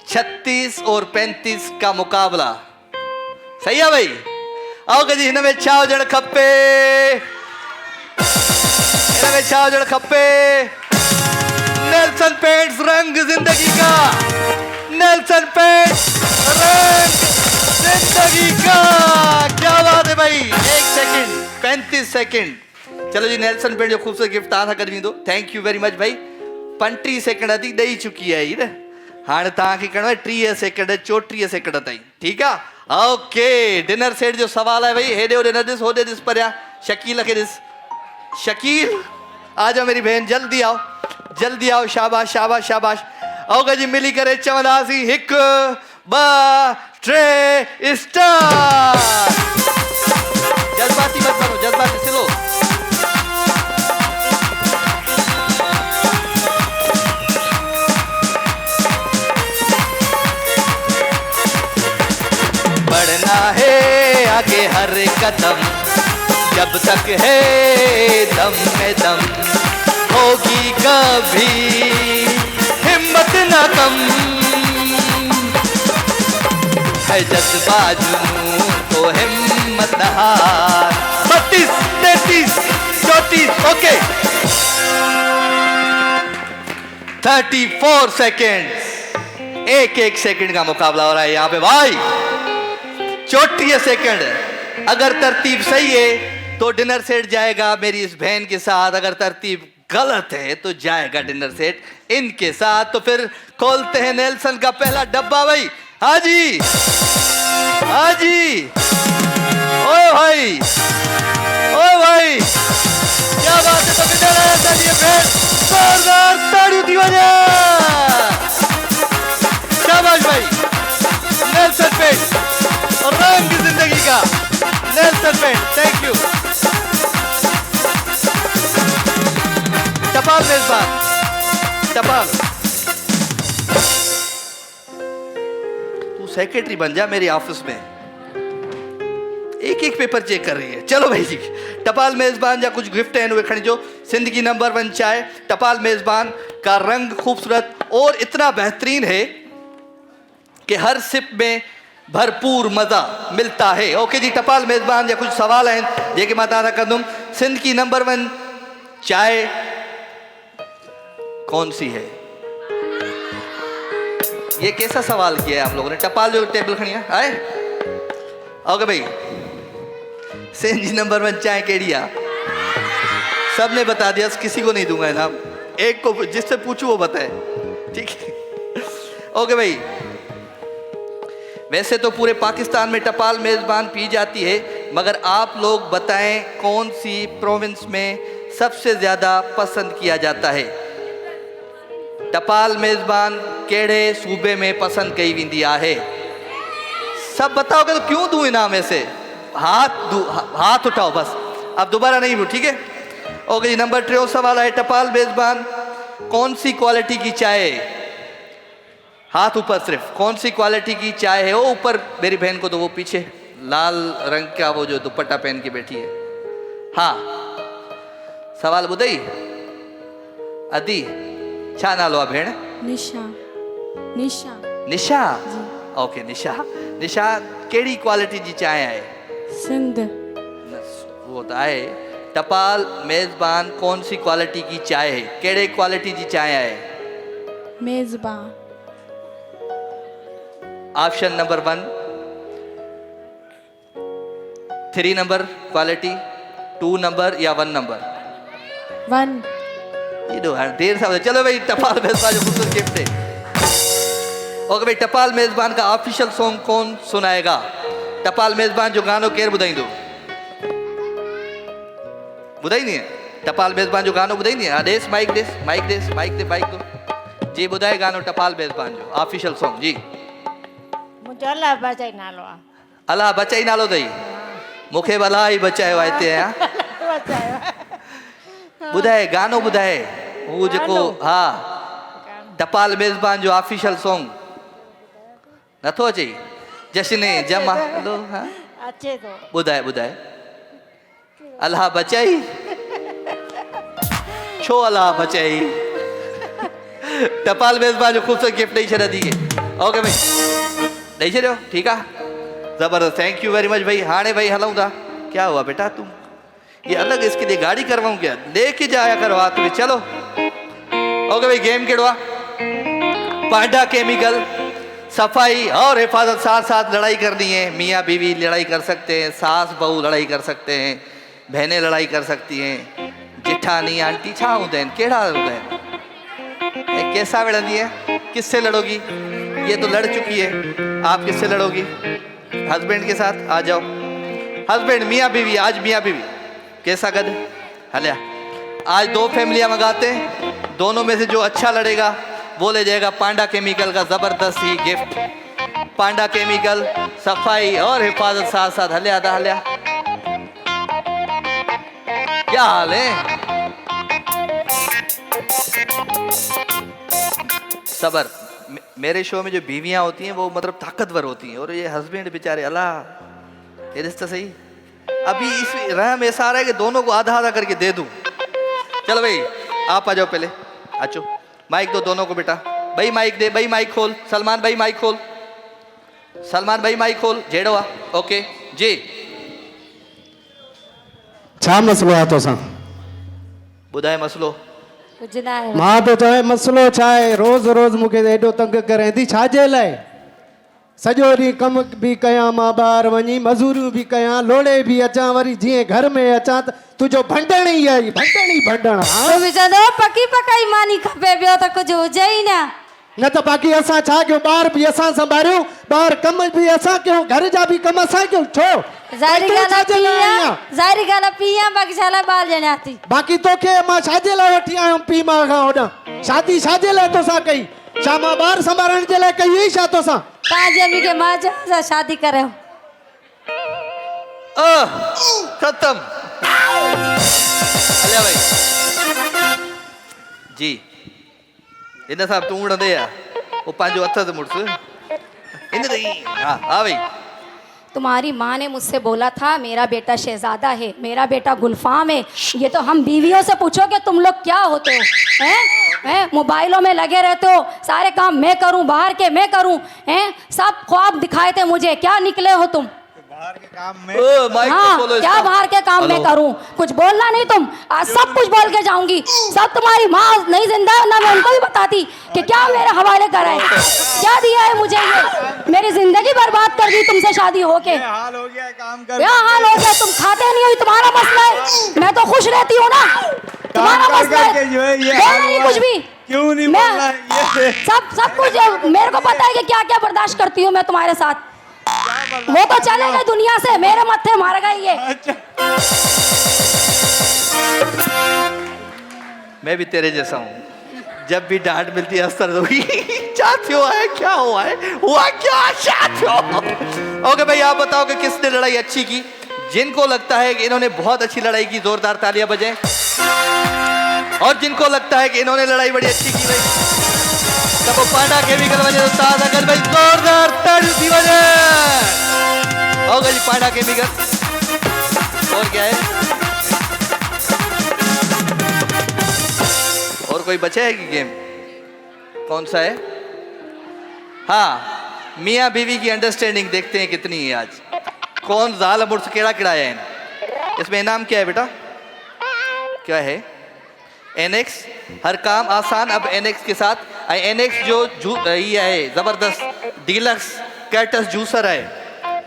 36 और 35 का मुकाबला। सही है भाई? आओ जी हिन में छा हुजण खपे, हिन में छा हुजण खपे। नेल्सन पेंट्स, रंग जिंदगी का। नेल्सन पेंट्स, रंग जिंदगी का। क्या बात है भाई। 1 सेकंड 35 सेकंड। चलो जी नेल्सन पेंट जो खूबसूरत गिफ्ट तव्हां सां गॾु ईंदो। थैंक यू वेरी मच भाई। 35 सेकंड अधी ॾेई चुकी आहे हीअ न। हाणे तव्हांखे करिणो आहे 30 सेकंड 34 सेकंड ताईं। ठीकु आहे? ओके, डिनर सेट जो सवाल है भाई। हेॾे होॾे न ॾिस, होॾे ॾिस परियां। शकील खे ॾिस। शकील आ जाओ मेरी बहन, जल्दी आओ, जल्दी आओ। शाबाश शाबाश शाबाश। आओ जी मिली करे चवंदासीं हिक ॿ टे स्टार। जज्बाती मत बनो, जज्बाती स्लो। बढ़ना है आगे हर कदम, जब तक है दम में दम, होगी कभी हिम्मत न कम, है जज्बा जुनून तो हिम्मत न हार। 32 33 34 ओके। 34 सेकेंड। एक सेकंड का मुकाबला हो रहा है यहाँ पे भाई। 34 सेकंड। अगर तरतीब सही है तो डिनर सेट जाएगा मेरी इस बहन के साथ, अगर तरतीब गलत है तो जाएगा डिनर सेट इनके साथ। तो फिर खोलते हैं नेल्सन का पहला डब्बा भाई। हाँ जी, हाँ जी। ओए भाई, ओए भाई, क्या बात है। तो विनर है चलिए बहन, जोरदार ताड़ियों की वजह। शाबाश भाई। नेल्सन पेंट और रंग जिंदगी का। Nelson paint, thank you. टपाल मेजबान, टपाल। तू सेक्रेटरी बन जा मेरे ऑफिस में। एक पेपर चेक कर रही है। चलो भाई जी, टपाल मेजबान जा कुछ गिफ्ट है वे खणिजो। जिंदगी नंबर 1 चाय टपाल मेजबान का। रंग खूबसूरत और इतना बेहतरीन है कि हर सिप में भरपूर मजा मिलता है। ओके जी, टपाल मेजबान जा कुछ सवाल हैं जेके मैं तव्हां सां कंदुमि। सिंध की नंबर 1 चाय कौन सी है? ये कैसा सवाल किया है आप लोगों ने? टपाल जो टेबल खड़ी है। ओके भाई, सिंध की नंबर 1 चाय केड़ी है? सबने बता दिया, किसी को नहीं दूंगा इनाम। एक को जिससे पूछू वो बताए। ठीक है? ओके भाई, वैसे तो पूरे पाकिस्तान में टपाल मेज़बान पी जाती है, मगर आप लोग बताएं कौन सी प्रोविंस में सबसे ज़्यादा पसंद किया जाता है? टपाल मेज़बान केड़े सूबे में पसंद कई वेंदी आहे? सब बताओगे तो क्यों दूं इनाम? ऐसे हाथ उठाओ बस, अब दोबारा नहीं दूं, ठीक है? ओके जी, नंबर 3 सवाल है। टपाल मेज़बान कौन सी क्वालिटी की चाय? हाथ ऊपर सिर्फ। कौन सी क्वालिटी की चाय है? वो ऊपर मेरी बहन को तो वो पीछे लाल रंग का वो जो दुपट्टा पहन के बैठी है। हाँ, सवाल ॿुधई? अदी छा नालो आहे भेण? निशा। निशा। निशा? ओके निशा। निशा केड़ी क्वालिटी जी चाय है? सिंध। वो तो है। टपाल मेज़बान कौन सी क्वालिटी की चाय है? केड़े क्वालिटी जी चाय है? मेज़बान। Option number 1 3 number quality, 2 number या 1 नंबर? 1। ये दो देर से। चलो भाई, टपाल मेज़बान जो खूबसूरत गिफ्ट है ओके भाई, टपाल मेजबान का ऑफिशियल सॉन्ग कौन सुनाएगा? टपाल मेजबान जो गानो केर बुधाई दो, बुधाई नहीं है? टपाल मेजबान जो गानो बुधाई नहीं है? देस माइक देस माइक देस माइक दे माइक दो जी, बुधाए गानो टपाल मेजबान जो ऑफिशियल सॉन्ग जी। मुझे अल्लाह बचाई नालो आ। अल्लाह बचाई नालो दई, मुखे भला ही बचाए वाइते हैं। बुधाए गानो बुधाए वो जेको हाँ टपाल मेजबान जो ऑफिशियल सॉन्ग नथो अचे जश्न जमा लो हाँ अच्छे तो बुधाए बुधाए अल्लाह बचाई छो अल्लाह बचाई टपाल मेजबान जो खूबसूरत गिफ्ट ॾेई छॾी दी। ओके भाई ॾेई छॾियो, ठीकु आहे, ज़बरदस्त, थैंक यू वेरी मच भाई। हाणे भाई हलूं था। क्या हुआ बेटा तुम ये अलग इसके लिए गाड़ी करवाऊं क्या? लेके जाया करो हाथ में, चलो। ओके भाई गेम केड़ो आहे? पांडा केमिकल। सफाई और हिफाजत साथ साथ लड़ाई करनी है। मियाँ बीवी लड़ाई कर सकते हैं, सास बहू लड़ाई कर सकते हैं, बहनें लड़ाई कर सकती हैं, जिठानी आंटी छा होंदा आहिनि, कहिड़ा हूंदा आहिनि? कैसा विढ़ंदी है? किससे लड़ोगी? ये तो लड़ चुकी है, आप किससे लड़ोगी? हस्बैंड के साथ। आ जाओ हस्बैंड मियाँ बीवी, आज मियाँ बीवी कैसा गद हलिया। आज दो फैमिलियां मंगाते हैं, दोनों में से जो अच्छा लड़ेगा वो ले जाएगा पांडा केमिकल का जबरदस्त ही गिफ्ट। पांडा केमिकल, सफाई और हिफाजत साथ साथ। हलिया था हलिया, क्या हाल है? सबर। मेरे शो में जो बीवियां होती हैं वो मतलब ताकतवर होती हैं, और ये हस्बैंड बेचारे अल्लाह, ये रिश्ता सही। अभी इस रहम ऐसा आ रहा है कि दोनों को आधा आधा करके दे दूं। चलो भाई आप आ जाओ, पहले आचो, माइक दो दोनों को बेटा। भाई माइक दे, भाई माइक खोल। सलमान भाई माइक खोल, सलमान भाई माइक खोल। जेड़ो आ ओके जी। छा मसलो आहे तोसां? ॿुधाए मसलो। कुछ ना है। मां तो चवे मसलो छा आहे? रोज़ रोज़ मूंखे एॾो तंग करे थी, छाजे लाइ? सॼो ॾींहुं कमु बि कयां, मां ॿाहिरि वञी मज़ूरियूं बि कयां, लोड़े बि अचां, वरी जीअं घर में अचां त तुंहिंजो भंडण ई आहे, भंडण ई भंडण। तो विचारो पकी पकाई मानी खपे, ॿियो त कुछ हुजे ई न। न त बाक़ी असां छा कयूं? ॿार बि असां संभालियूं, ॿाहिरि कम बि असां कयूं, घर जा बि कम असां कयूं। छो? ज़ाहिरी तूं ॻाल्हि छाजे लाइ आई आहीं? ज़ाहिरी ॻाल्हि पिया, बाक़ी छा लाइ ॿार ॼणिया थी। बाक़ी तोखे मां छाजे लाइ वठी आयुमि पीउ मां खां होॾां? शादी छाजे लाइ तोसां कई? छा मां ॿार संभालण जे लाइ कई हुई छा तोसां? तव्हांजी अम्मी खे मां चयो शादी करियो। खत्म। हलिया भाई जी, इन सां तूं उड़ंदे आ वो पंहिंजो हथ ते मुड़स इन ते हाँ हाँ भाई। तुम्हारी माँ ने मुझसे बोला था मेरा बेटा शहजादा है, मेरा बेटा गुलफाम है। ये तो हम बीवियों से पूछो कि तुम लोग क्या होते हो, हैं? मोबाइलों में लगे रहते हो, सारे काम मैं करूं, बाहर के मैं करूं, हैं? सब ख्वाब दिखाए थे मुझे, क्या निकले हो तुम? बाहर के काम में हाँ, क्या बाहर के काम में करूं? कुछ बोलना नहीं तुम, आज सब कुछ बोल के जाऊंगी। सब तुम्हारी माँ नहीं जिंदा ना, मैं उनको भी बताती कि क्या मेरे हवाले कराए, क्या दिया है मुझे ये, मेरी जिंदगी बर्बाद कर दी तुमसे शादी होके। हाल हो गया काम कर। क्या हाल हो गया? तुम खाते नहीं हो, तुम्हारा मसला है, मैं तो खुश रहती हूँ ना, तुम्हारा मसला है। बोलना नहीं कुछ भी, क्यों नहीं मैं बोलना ये? सब कुछ मेरे को पता है कि क्या क्या बर्दाश्त करती हूँ मैं तुम्हारे साथ। वो तो चले गए दुनिया से, मेरे मत्थे मार गई ये। मैं भी तेरे जैसा हूँ, जब भी डांट मिलती है अस्तर होगी चाहते हो है, क्या हुआ है, हुआ क्या चाहते हो। ओके भाई आप बताओ कि किसने लड़ाई अच्छी की? जिनको लगता है कि इन्होंने बहुत अच्छी लड़ाई की जोरदार तालियां बजाएं, और जिनको लगता है कि इन्होंने लड़ाई बड़ी अच्छी की भाई तब वो पांडा केमिकल वाले उस्ताद अगर भाई जोरदार ताली बजे। होगा जी पांडा केमिकल। और क्या है, और कोई बचा है कि गेम? कौन सा है? हाँ, मियाँ बीवी की अंडरस्टैंडिंग देखते हैं कितनी है आज। कौन जाल मुर्स केड़ा किड़ाया है? इसमें इनाम क्या है बेटा? क्या है? NX, हर काम आसान अब NX के साथ। NX जो ये है जबरदस्त डीलक्स कैटस जूसर है।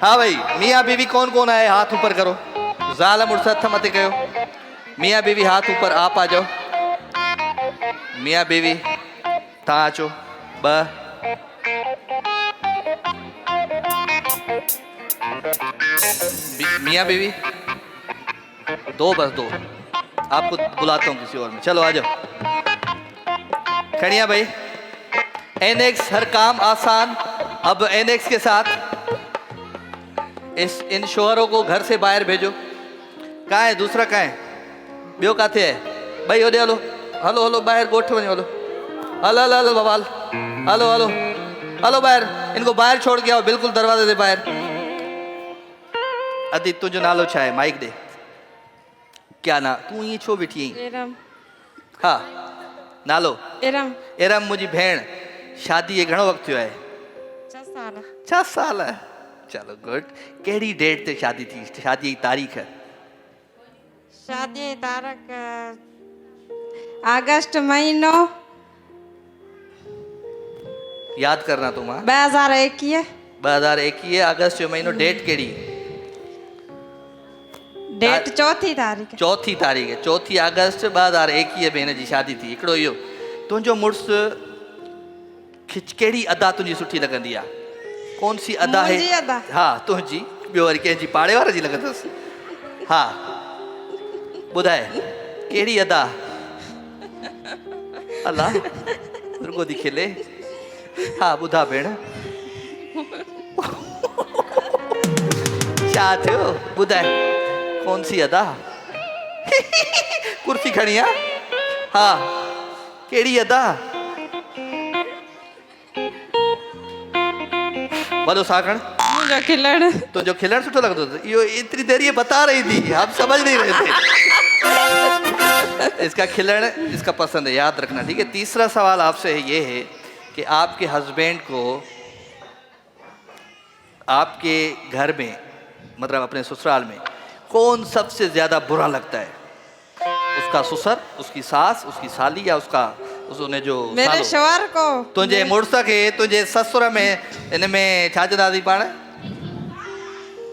हाँ भाई मियाँ बीवी कौन कौन आए हाथ ऊपर करो, जाल मुर्स हथ मत कयो। मियाँ बीवी हाथ ऊपर, आप आ जाओ। मियाँ बीवी ता अचो, ब मियाँ बीवी दो, बस दो। आपको बुलाता हूँ किसी और में। चलो आ जाओ। खड़िया भाई। एनेक्स हर काम आसान। अब एनेक्स के साथ इन शोहरों को घर से बाहर भेजो। कहाँ है दूसरा? कहाँ है बियो? काथे है भाई? होदे हलो हलो हलो बाहर गोठ वञो। हलो हलो हलो हलो बवाल। हलो हलो हलो बाहर। इनको बाहर छोड़ के आओ, बिल्कुल दरवाजे से बाहर। अदी तुझो नालो छा है? माइक दे। क्या ना तू ये छो बिठी? एरम हाँ नालो? एरम एरम मुझी भेण। शादी ये घणो वक्त थियो है? 6 साल 6 साल है। चलो गुड। केड़ी डेट ते शादी थी? शादी की तारीख है? शादी तारीख अगस्त महीनो याद करना तुम। 2021 2021 अगस्त जो महीनो। डेट केड़ी? डेट 4 तारीख 4 तारीख है। 4 अगस्त 2021 में हिन जी शादी थी। हिकिड़ो इहो तुंहिंजो मुड़ुसु केड़ी अदा तुंहिंजी सुठी लॻंदी आहे? कौन सी अदा है? मुंहिंजी अदा? हाँ तुंहिंजी। ॿियो वरी कंहिंजी पाड़े वारे जी लॻंदसि? हा ॿुधाए केड़ी अदा? अल्लाह रुगो दी खिले। हाँ ॿुधा भेण। छा थियो ॿुधाए कौन सी अदा? कुर्सी खड़ी है? हाँ केड़ी अदा? बोलो साखण। मुझे खिलण तो जो खिलण सुठो लगदो था। यो इतनी देर ये बता रही थी, आप समझ नहीं रहे थे। इसका खिलण इसका पसंद है, याद रखना ठीक है। तीसरा सवाल आपसे ये है कि आपके हस्बैंड को आपके घर में मतलब अपने ससुराल में कौन सबसे ज्यादा बुरा लगता है? उसका ससुर, उसकी सास, उसकी साली या उसने जो मेरे शोहर को? तुझे मुड़स के तुझे ससुर में इनमें छा चंदासी पाण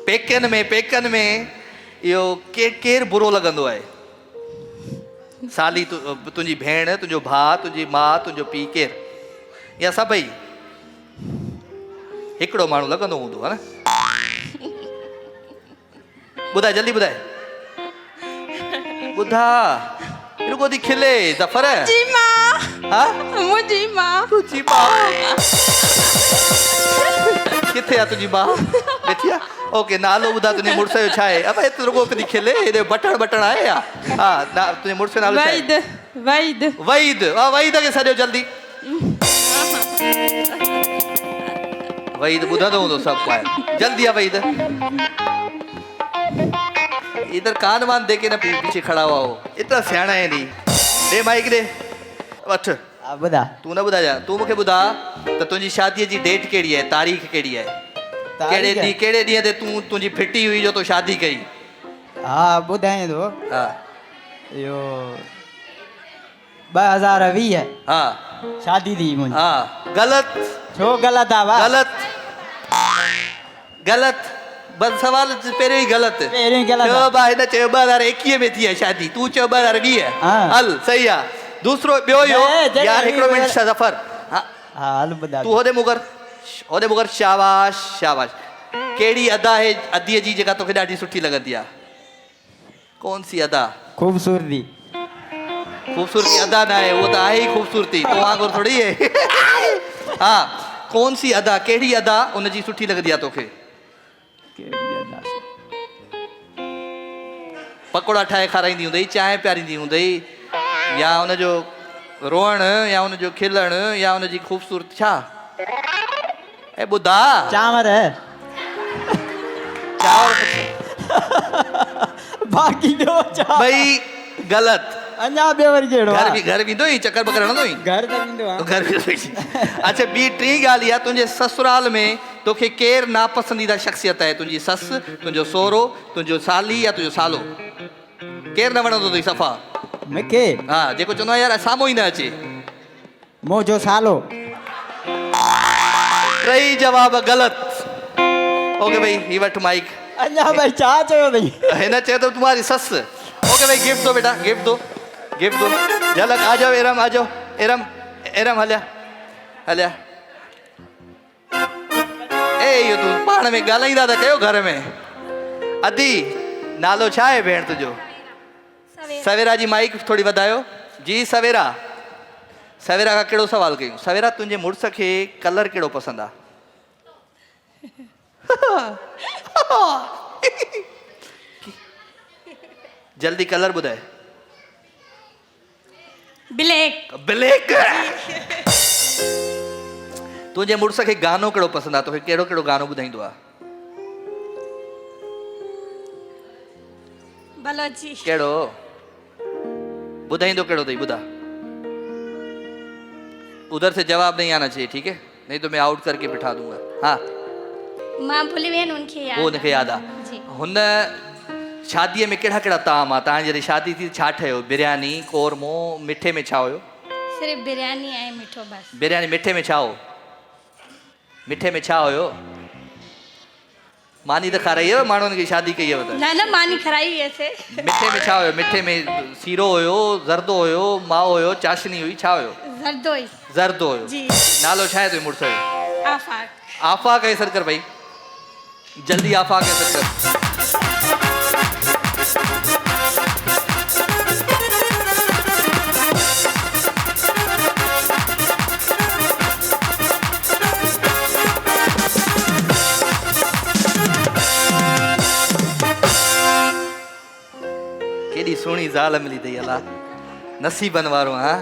पेकन में यो केर बुरो लगंदो है? साली तुझी भेण, तुझो भाउ, तुझी माँ, तुझो पी केर या सभई? हिकिड़ो माण्हू लगंदो हूंदो है न? ॿुधाए जल्दी ॿुधाए। ॿुधा रुगो दी खिले ज़फर। जी माँ। हाँ मुझी माँ। तुझी माँ किथे है? तुझी माँ बैठी है? ओके नालो ॿुधा तुझे मुड़स जो छा है? अब एतिरो रुगो कदी खिले हेॾे बटण आहे या? हाँ ना तुझे मुड़स जो नालो छा आहे? वईद वईद। वाह वईद खे सॾियो जल्दी। वईद ॿुधंदो हूंदो सभु पाए। जल्दी आहे वईद। इधर कान वान देके ना पीछे खड़ा हुआ हो। इतना सियाणा है नहीं। दे माइक दे। वठ ॿुधा तू न ॿुधा जा। तू मूंखे ॿुधा त तुंहिंजी शादीअ जी डेट कहिड़ी आहे? तारीख़ कहिड़ी आहे? कहिड़े ॾींहं ते तुंहिंजी फिटी हुई जो तो शादी कई? हाँ ॿुधाए थो। हा इहो 2020 हा शादी थी मुंहिंजी। हा ग़लति। छो ग़लति आहे? वाह ग़लति बस सवाल पहिरियों ई ग़लति। पहिरियों ई ग़लति आहे। चयो बा हिन चयो 2021 में थी आहे शादी, तू चयो 2020। हाँ। हल सही आहे। दूसरो ॿियो इहो जय यार हिकिड़ो मिंट ज़फर। हाँ हाँ हल ॿुधा। तू होदे मुगर शाबाश शाबाश। केड़ी अदा है अदीअ जी जेका तोखे ॾाढी सुठी लॻंदी आहे? कौन सी अदा? खूबसूरती। खूबसूरती अदा ना है, वो तो आहे ही खूबसूरती। तो वांगुर थोड़ी है। हाँ कौन सी अदा? केड़ी अदा उन जी सुठी लॻंदी आहे तोखे? पकोड़ा ठाहे खाराईंदी हूंदई, चांहि पियारींदी हूंदई, या उनजो रोअण, या उनजो खिलण, या उनजी खूबसूरती। छा ए ॿुधा? चांवर बाक़ी ॿियो छा? भई ग़लति। अञा ॿियो वरी कहिड़ो? घर वेंदो ई चक्कर बकर हणंदो ई? घर त वेंदो आहे। घर वेंदो ई। अच्छा ॿी टी ॻाल्हि इहा, तुंहिंजे ससुराल में तोखे केरु नापसंदीदा शख़्सियत आहे? तुंहिंजी ससु, तुंहिंजो सहुरो, तुंहिंजो साली या तुंहिंजो सालो? केरु न वणंदो अथई सफ़ा? मूंखे? हा जेको चवंदो आहे यार साम्हूं ई न अचे। मुंहिंजो सालो। टई जवाब ग़लति। ओके भाई ही वठ माइक। अञा भाई छा चयो अथई? हिन चयो त तुम्हारी ससु। ओके भाई गिफ्ट दो बेटा, गिफ्ट दो। झलक आ जाओ एरम, आ जाओ एरम। हलिया पाण में ॻाल्हाईंदा त कयो घर में। अदी नालो छा आहे भेण तुंहिंजो? सवेरा जी माइक थोड़ी वधायो जी। सवेरा, सवेरा खां कहिड़ो सवाल कयूं? सवेरा तुंहिंजे मुड़ुस खे कलर कहिड़ो पसंदि आहे? जल्दी कलर ॿुधाए। ब्लैक। ब्लैक। तुंहिंजे मुड़ुस खे गानो कहिड़ो पसंदि आहे? तोखे कहिड़ो कहिड़ो गानो ॿुधाईंदो आहे? बलोची। कहिड़ो ॿुधाईंदो कहिड़ो अथई? ॿुधा। उधर से जवाब नहीं आना चाहिए, ठीक है? नहीं तो मैं आउट करके बिठा दूंगा। हाँ मां भुली वेन उनखे याद। वो उनखे याद आहे। हुन शादीअ में कहिड़ा कहिड़ा ताम आहे? तव्हां जॾहिं शादी थी छा ठहियो? बिरयानी, कोरमो, मिठे में छा हुयो? सिर्फ बिरयानी ऐं मिठो बस। बिरयानी। मिठे में छा हो? मिठे में छा हुयो? मानी त खाराई है माण्हुनि खे शादी कई है? ना ना मानी खराई ऐसे। मिठे में छा हुयो? मिठे में सीरो हुयो, ज़र्दो हुयो, माओ हुयो, चाशनी हुई, छा हुयो? जरदो ही। ज़र्दो हुयो। जी। नालो छा आहे तुंहिंजे मुड़ुस जो? आफाक। आफाक ऐसर कर भाई, जल्दी आफाक ऐसर कर। केॾी सुहिणी ज़ाल मिली अथई अला, नसीबनि वारो। हाँ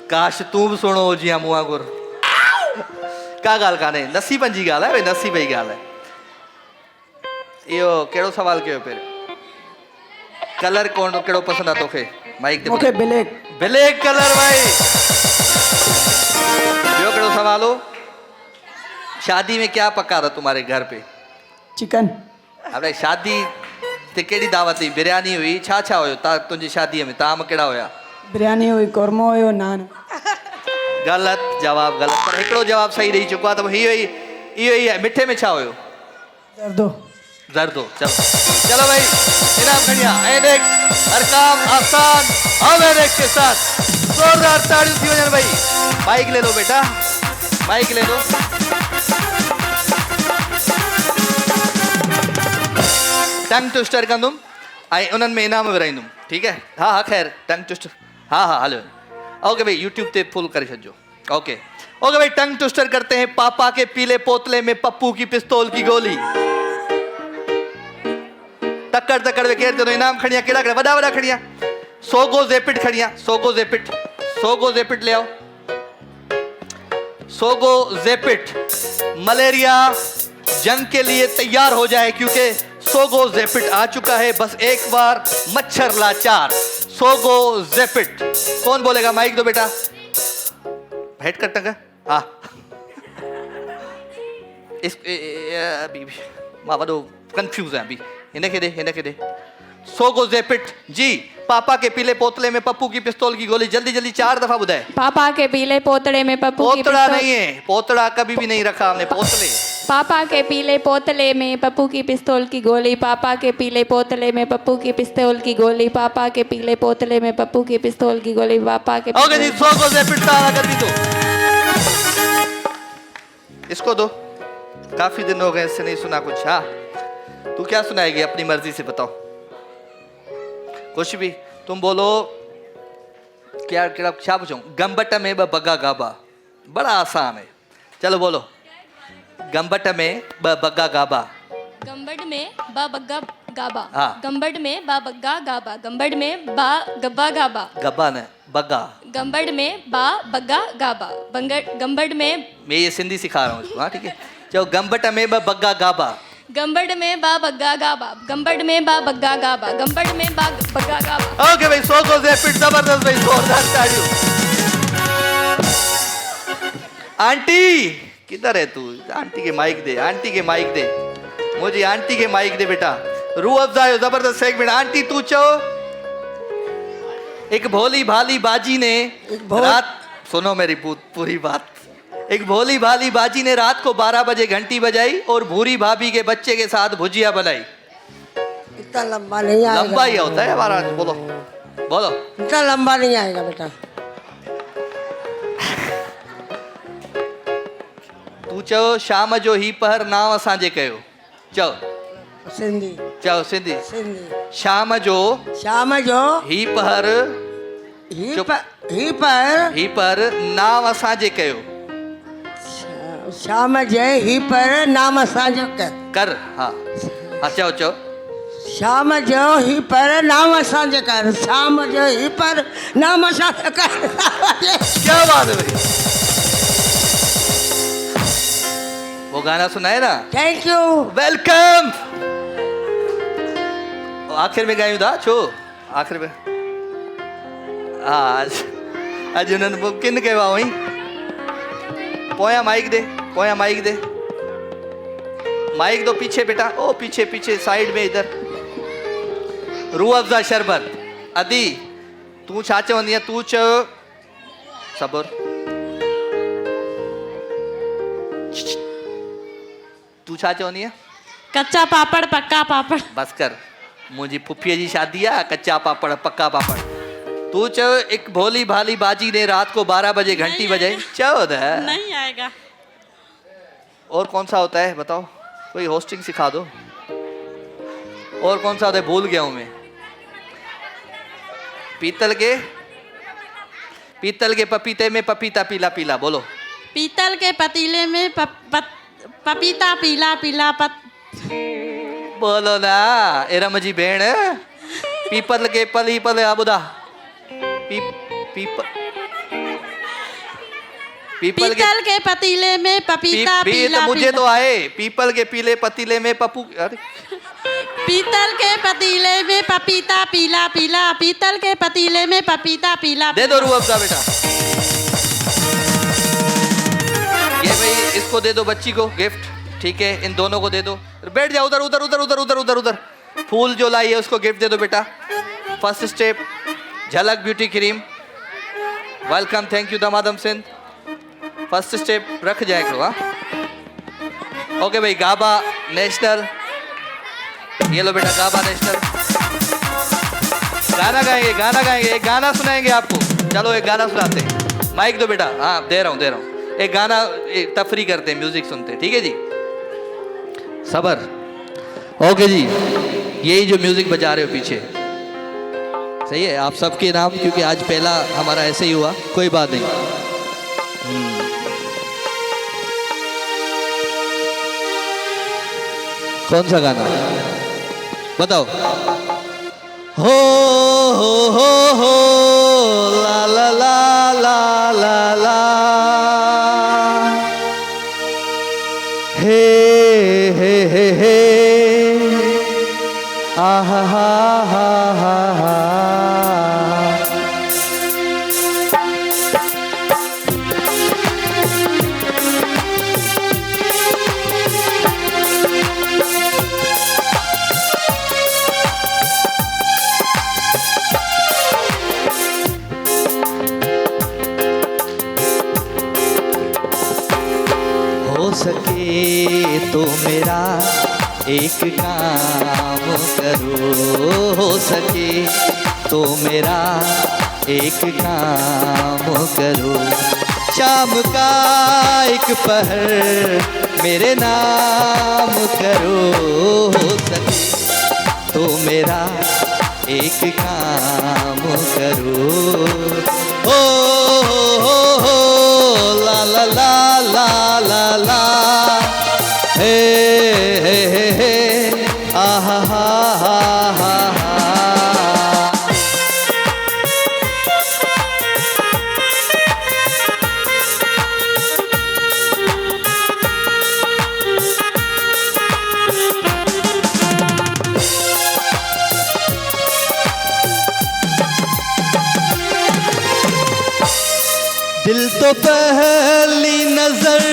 काश तूं बि सुहिणो हुजी हा मूं वांगुरु। का ॻाल्हि कान्हे, नसीबनि जी ॻाल्हि आहे भई, नसीब जी ॻाल्हि आहे। इहो कहिड़ो सवाल कयो पहिरियों? कलर कोन कहिड़ो पसंदि आहे तोखे? माइक ते मूंखे ब्लैक। ब्लैक कलर भाई। ॿियो कहिड़ो सवाल हो? शादी में क्या पका था तुम्हारे घर पे? चिकन। अरे शादी ते कहिड़ी दावत हुई? बिरयानी हुई, छा छा हुयो तुंहिंजी शादीअ में? ताम कहिड़ा हुया? बिरयानी हुई, कोरमो हुयो, नान। ग़लत जवाब, ग़लत। पर हिकिड़ो जवाब सही रही चुको आहे, त इहो ई आहे। मिठे में छा हुयो? जरदो। ज़र्दो। चलो चलो भाई, इनाम खड़िया। नेक्स्ट हर काम आसान अवेरेक्स के साथ जोरदार ताड़ियों थी वजन भाई। माइक ले लो बेटा, माइक ले लो। टंग ट्विस्टर कंदुमि ऐं उन्हनि में इनाम विराईंदुमि, ठीक है? हाँ हाँ खैर टंग ट्विस्टर। हाँ हाँ हलो। ओके भाई यूट्यूब पे फुल कर छो। ओके ओके भाई, टंग ट्विस्टर करते हैं। पापा के पीले पोतले में पप्पू की पिस्तौल की गोली। टक्कर टक्कर में केर इनाम खड़िया केड़ा केड़ा वडा वडा खड़िया। सोगो जेपिट खड़िया, सोगो जेपिट, सोगो जेपिट ले आओ। सोगो जेपिट मलेरिया जंग के लिए तैयार हो जाए, क्योंकि सोगो जेपिट आ चुका है। बस एक बार मच्छर लाचार। सोगो जेपिट। कौन बोलेगा? माइक दो बेटा। हेड कर टंगा। हाँ इस अभी मां वडो कंफ्यूज है अभी। इन्हें दे। सोगो जेपिट जी। पापा के पीले पोतले में पप्पू की पिस्तौल की गोली। जल्दी जल्दी 4 दफा बुधाए। पापा के पीले पोतड़े में पप्पू की पोतड़ा पिस्तौल। नहीं है, पोतड़ा कभी भी नहीं रखा हमने, पोतले। पापा के पीले पोतले में पप्पू की पिस्तौल की गोली। पापा के पीले पोतले में पप्पू की पिस्तौल की गोली। पापा के पीले पोतले में पप्पू की पिस्तौल की गोली। पापा के ओके जी, सोगो जेपिट सारा कर दी। तो इसको दो, काफी दिन हो गए इससे नहीं सुना कुछ। हाँ तू क्या सुनाएगी? अपनी मर्जी से बताओ कुछ भी। तुम बोलो क्या क्या पूछूं? गंबट में ब बग्गा गाबा। बड़ा आसान है, चलो बोलो। गंबट में ब बग्गा गाबा। गंबट में बा बग्गा गाबा। हाँ। गंबट में बा बग्गा गाबा। गंबट में बा गब्बा गाबा। गब्बा ने बग्गा। गंबट में बा बग्गा गाबा। गंबट में मैं ये सिंधी सिखा रहा हूँ इसको। हाँ ठीक है, चलो। गंबट में ब बग्गा गाबा। गंबट में बा बग्गा गाबा। गंबट में बा बग्गा गाबा। गंबट में बा बग्गा गाबा। ओके भाई, सोगो जेपिट जबरदस्त भाई, जोरदार तालियों। आंटी किधर है तू? आंटी के माइक दे, आंटी के माइक दे मुझे, आंटी के माइक दे बेटा। रूह अफ़ज़ा जबरदस्त सेगमेंट। आंटी तू चो। एक भोली भाली बाजी ने रात, सुनो मेरी पूरी बात। एक भोली भाली बाजी ने रात को 12 बजे घंटी बजाई और भूरी भाभी के बच्चे के साथ भुजिया बनाई। इतना लंबा नहीं आएगा। लंबा ही होता है हमारा। बोलो बोलो। इतना लंबा नहीं आएगा बेटा। तू चओ शाम जो ही पहर नाम असांजे कयो चओ सिंधी चओ सिंधी सिंधी शाम जो शाम जो ही पहर ही चुप। पर ही पर नाम असांजे कयो शाम जे ही पर नाम असांजो कर हाँ हाँ चओ चओ शाम जो ही पर नाम असांजो कर शाम जो ही पर नाम असांजो कर क्या बात है भाई वो गाना सुनाए ना थैंक यू वेलकम आखिर में गायूं था छो आखिर में आज आज उन्होंने किन कयो आहे हुई पोया माइक दे माइक दो पीछे बेटा ओ पीछे पीछे साइड में इधर रूह अफ़ज़ा शरबत अदी तू छा चवंदी आहे तू चयो सबर तू छा चवंदी आहे कच्चा पापड़ पक्का पापड़ बस कर मुंहिंजी पुफीअ जी शादी आहे कच्चा पापड़ पक्का पापड़ तू चयो एक भोली भाली बाजी ने रात को 12 बजे घंटी बजाई चलो था नहीं आएगा। और कौन सा होता है बताओ कोई होस्टिंग सिखा दो और कौन सा होता है भूल गया हूं मैं पीतल के पपीते में पपीता पीला पीला बोलो पीतल के पतीले में पपीता पीला पीला बोलो ना एरम जी भेण पीपल के पली पल ॿुधा पीपल के पतीले में पपीता पीला तो मुझे तो आए पीपल के पीले पतीले में पप्पू अरे पीतल के पतीले में पपीता पीला पीला पीतल के पतीले में पपीता पीला दे दो रूह अफ़ज़ा बेटा ये भाई इसको दे दो बच्ची को गिफ्ट ठीक है इन दोनों को दे दो बैठ जाओ उधर उधर उधर उधर उधर उधर उधर फूल जो लाई है उसको गिफ्ट दे दो बेटा first step Jhalak beauty cream welcome thank you दमादम सिंध फर्स्ट स्टेप रख जाए करो हाँ ओके भाई गाबा नेशनल ये लो बेटा गाबा नेशनल गाना गाएंगे एक गाना सुनाएंगे आपको चलो एक गाना सुनाते हैं माइक दो बेटा हाँ दे रहा हूँ एक गाना तफरी करते हैं म्यूजिक सुनते हैं ठीक है जी सबर ओके जी यही जो म्यूजिक बजा रहे हो पीछे सही है आप सबके नाम क्योंकि आज पहला हमारा ऐसे ही हुआ कोई बात नहीं कौन सा गाना बताओ हो ला ला ला ला ला ला हे आहा हा हा हा हा हो सके तो मेरा एक काम करो हो सके तो मेरा एक काम करो शाम का एक पहर मेरे नाम करो हो सके तो मेरा एक काम करो हो ला ला ला ला ला ला हे आहा हा हा हा दिल तो पहली नजर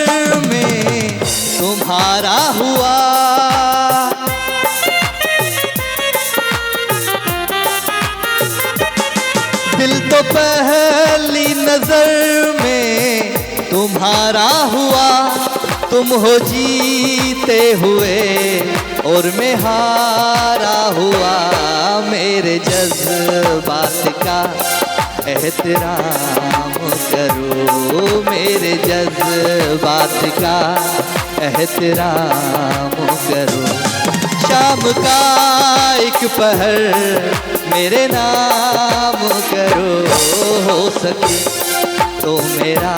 में तुम्हारा हुआ दिल तो पहली नजर में तुम्हारा हुआ तुम हो जीते हुए और मैं हारा हुआ मेरे जज्बात का एहतराम करो मेरे जज्बात का एहतराम करो। शाम का एक पहर मेरे नाम करो, हो सके तो मेरा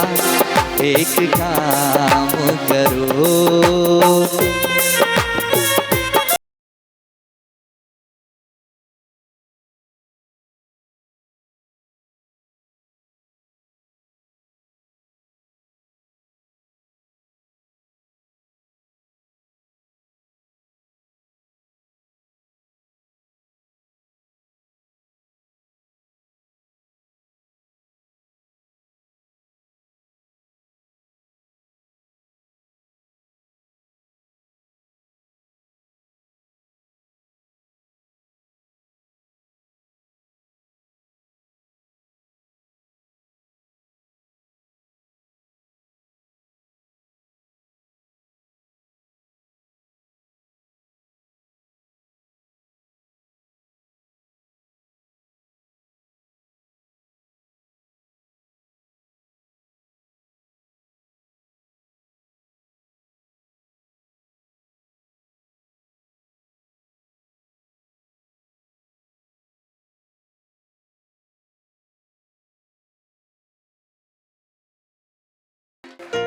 एक काम करो।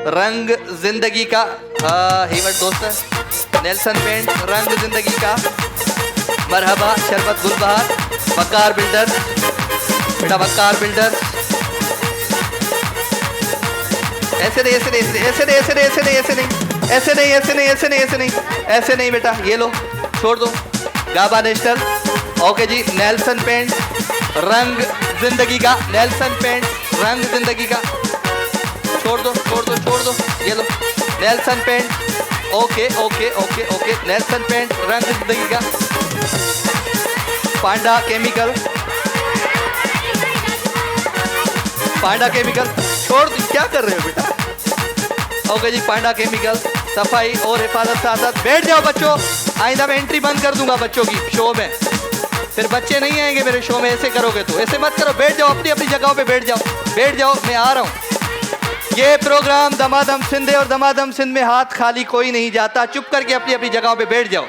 रंग जिंदगी का हीवट दोस्त है नेल्सन पेंट, रंग जिंदगी का। मरहबा शरबत गुलबहार, वकार बिल्डर, बेटा वकार बिल्डर। ऐसे नहीं ऐसे नहीं ऐसे नहीं ऐसे नहीं ऐसे नहीं ऐसे नहीं ऐसे नहीं ऐसे नहीं ऐसे नहीं ऐसे नहीं ऐसे नहीं बेटा, ये लो छोड़ दो। गाबा नेशनल, ओके जी। नेल्सन पेंट, रंग जिंदगी का। नेल्सन पेंट, रंग जिंदगी का। छोड़ दो छोड़ दो छोड़ दो, ये लो Nelson paint, okay okay okay okay. Nelson paint, रंग जिंदगी का। Panda chemical, Panda chemical. छोड़ दो, क्या कर रहे हो बेटा? ओके जी, पांडा केमिकल। सफाई और हिफाजत साथ साथ। बैठ जाओ बच्चों, आइंदा मैं एंट्री बंद कर दूंगा बच्चों की शो में, फिर बच्चे नहीं आएंगे मेरे शो में। ऐसे करोगे तो ऐसे मत करो, बैठ जाओ अपनी अपनी जगहों पे, बैठ जाओ बैठ जाओ, मैं आ रहा हूँ। ये प्रोग्राम दमादम सिंध है और दमादम सिंध में हाथ खाली कोई नहीं जाता। चुप करके अपनी अपनी जगहों पे बैठ जाओ।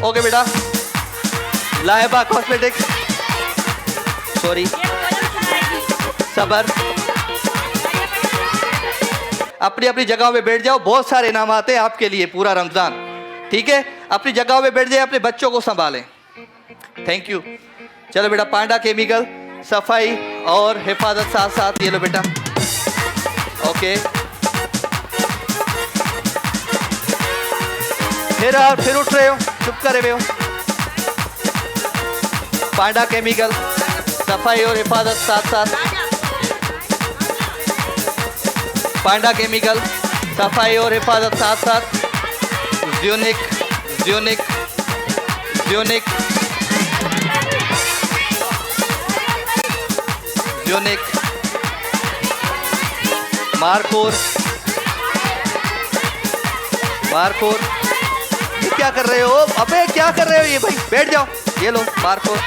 ओके बेटा। लाहिबा कॉस्मेटिक्स, सॉरी, सबर। अपनी अपनी जगहों पे बैठ जाओ, बहुत सारे इनाम आते हैं आपके लिए पूरा रमजान, ठीक है? अपनी जगहों पे बैठ जाए, अपने बच्चों को संभालें। Thank you. चलो बेटा, पांडा केमिकल, सफाई और हिफाजत साथ साथ, ये लो बेटा। ओके, फिर उठ रहे हो, चुप करे हुए हो। पांडा केमिकल, सफाई और हिफाजत साथ साथ। पांडा केमिकल, सफाई और हिफाजत साथ साथ। ज़्यूनिक, ज़्यूनिक, ज़्यूनिक, ज़्यूनिक। मार्कोर, मार्कोर। क्या कर रहे हो? अबे क्या कर रहे हो ये भाई? बैठ जाओ, ये लो मार्कोर।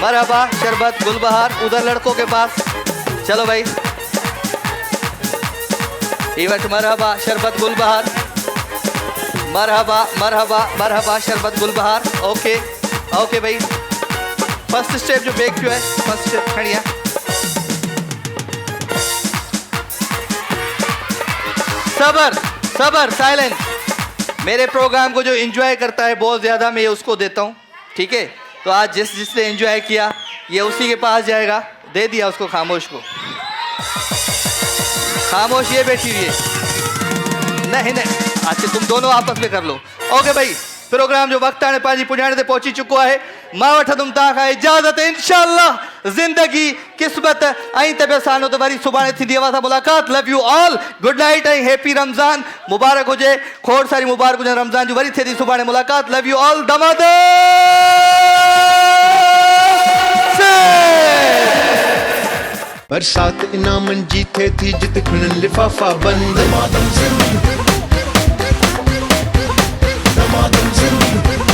मरहबा शरबत गुलबहार, उधर लड़कों के पास। चलो भाई, इवट मरहबा शरबत गुलबहार। मरहबा मरहबा मरहबा शरबत गुलबहार। ओके ओके भाई। फर्स्ट स्टेप जो बेक है, फर्स्ट स्टेप खड़ी है। सबर सबर, साइलेंट। मेरे प्रोग्राम को जो एंजॉय करता है बहुत ज़्यादा, मैं उसको देता हूँ, ठीक है? तो आज जिसने एंजॉय किया ये उसी के पास जाएगा। दे दिया उसको, खामोश को। खामोश ये बैठी हुई है। नहीं नहीं, अच्छा तुम दोनों आपस में कर लो। ओके भाई, प्रोग्राम जो वक्त आने पाजी पुजाने ते पहुंची चुको है। मां वठ तुम ता खा इजाजत, इंशाअल्लाह जिंदगी किस्मत आई तबे सानो तो वरी सुभाणे थी देवा सा मुलाकात। Love you all, good night ऐं हैप्पी रमज़ान। मुबारक हुजे, खोड़ सारी मुबारक हुजे रमज़ान जो वरी थे थी सुभाणे मुलाकात। Love you all. दमादम बरसात इनामन जीते थी जित खुनन लिफाफा बंद। दमादम सिंध, दमादम सिंध।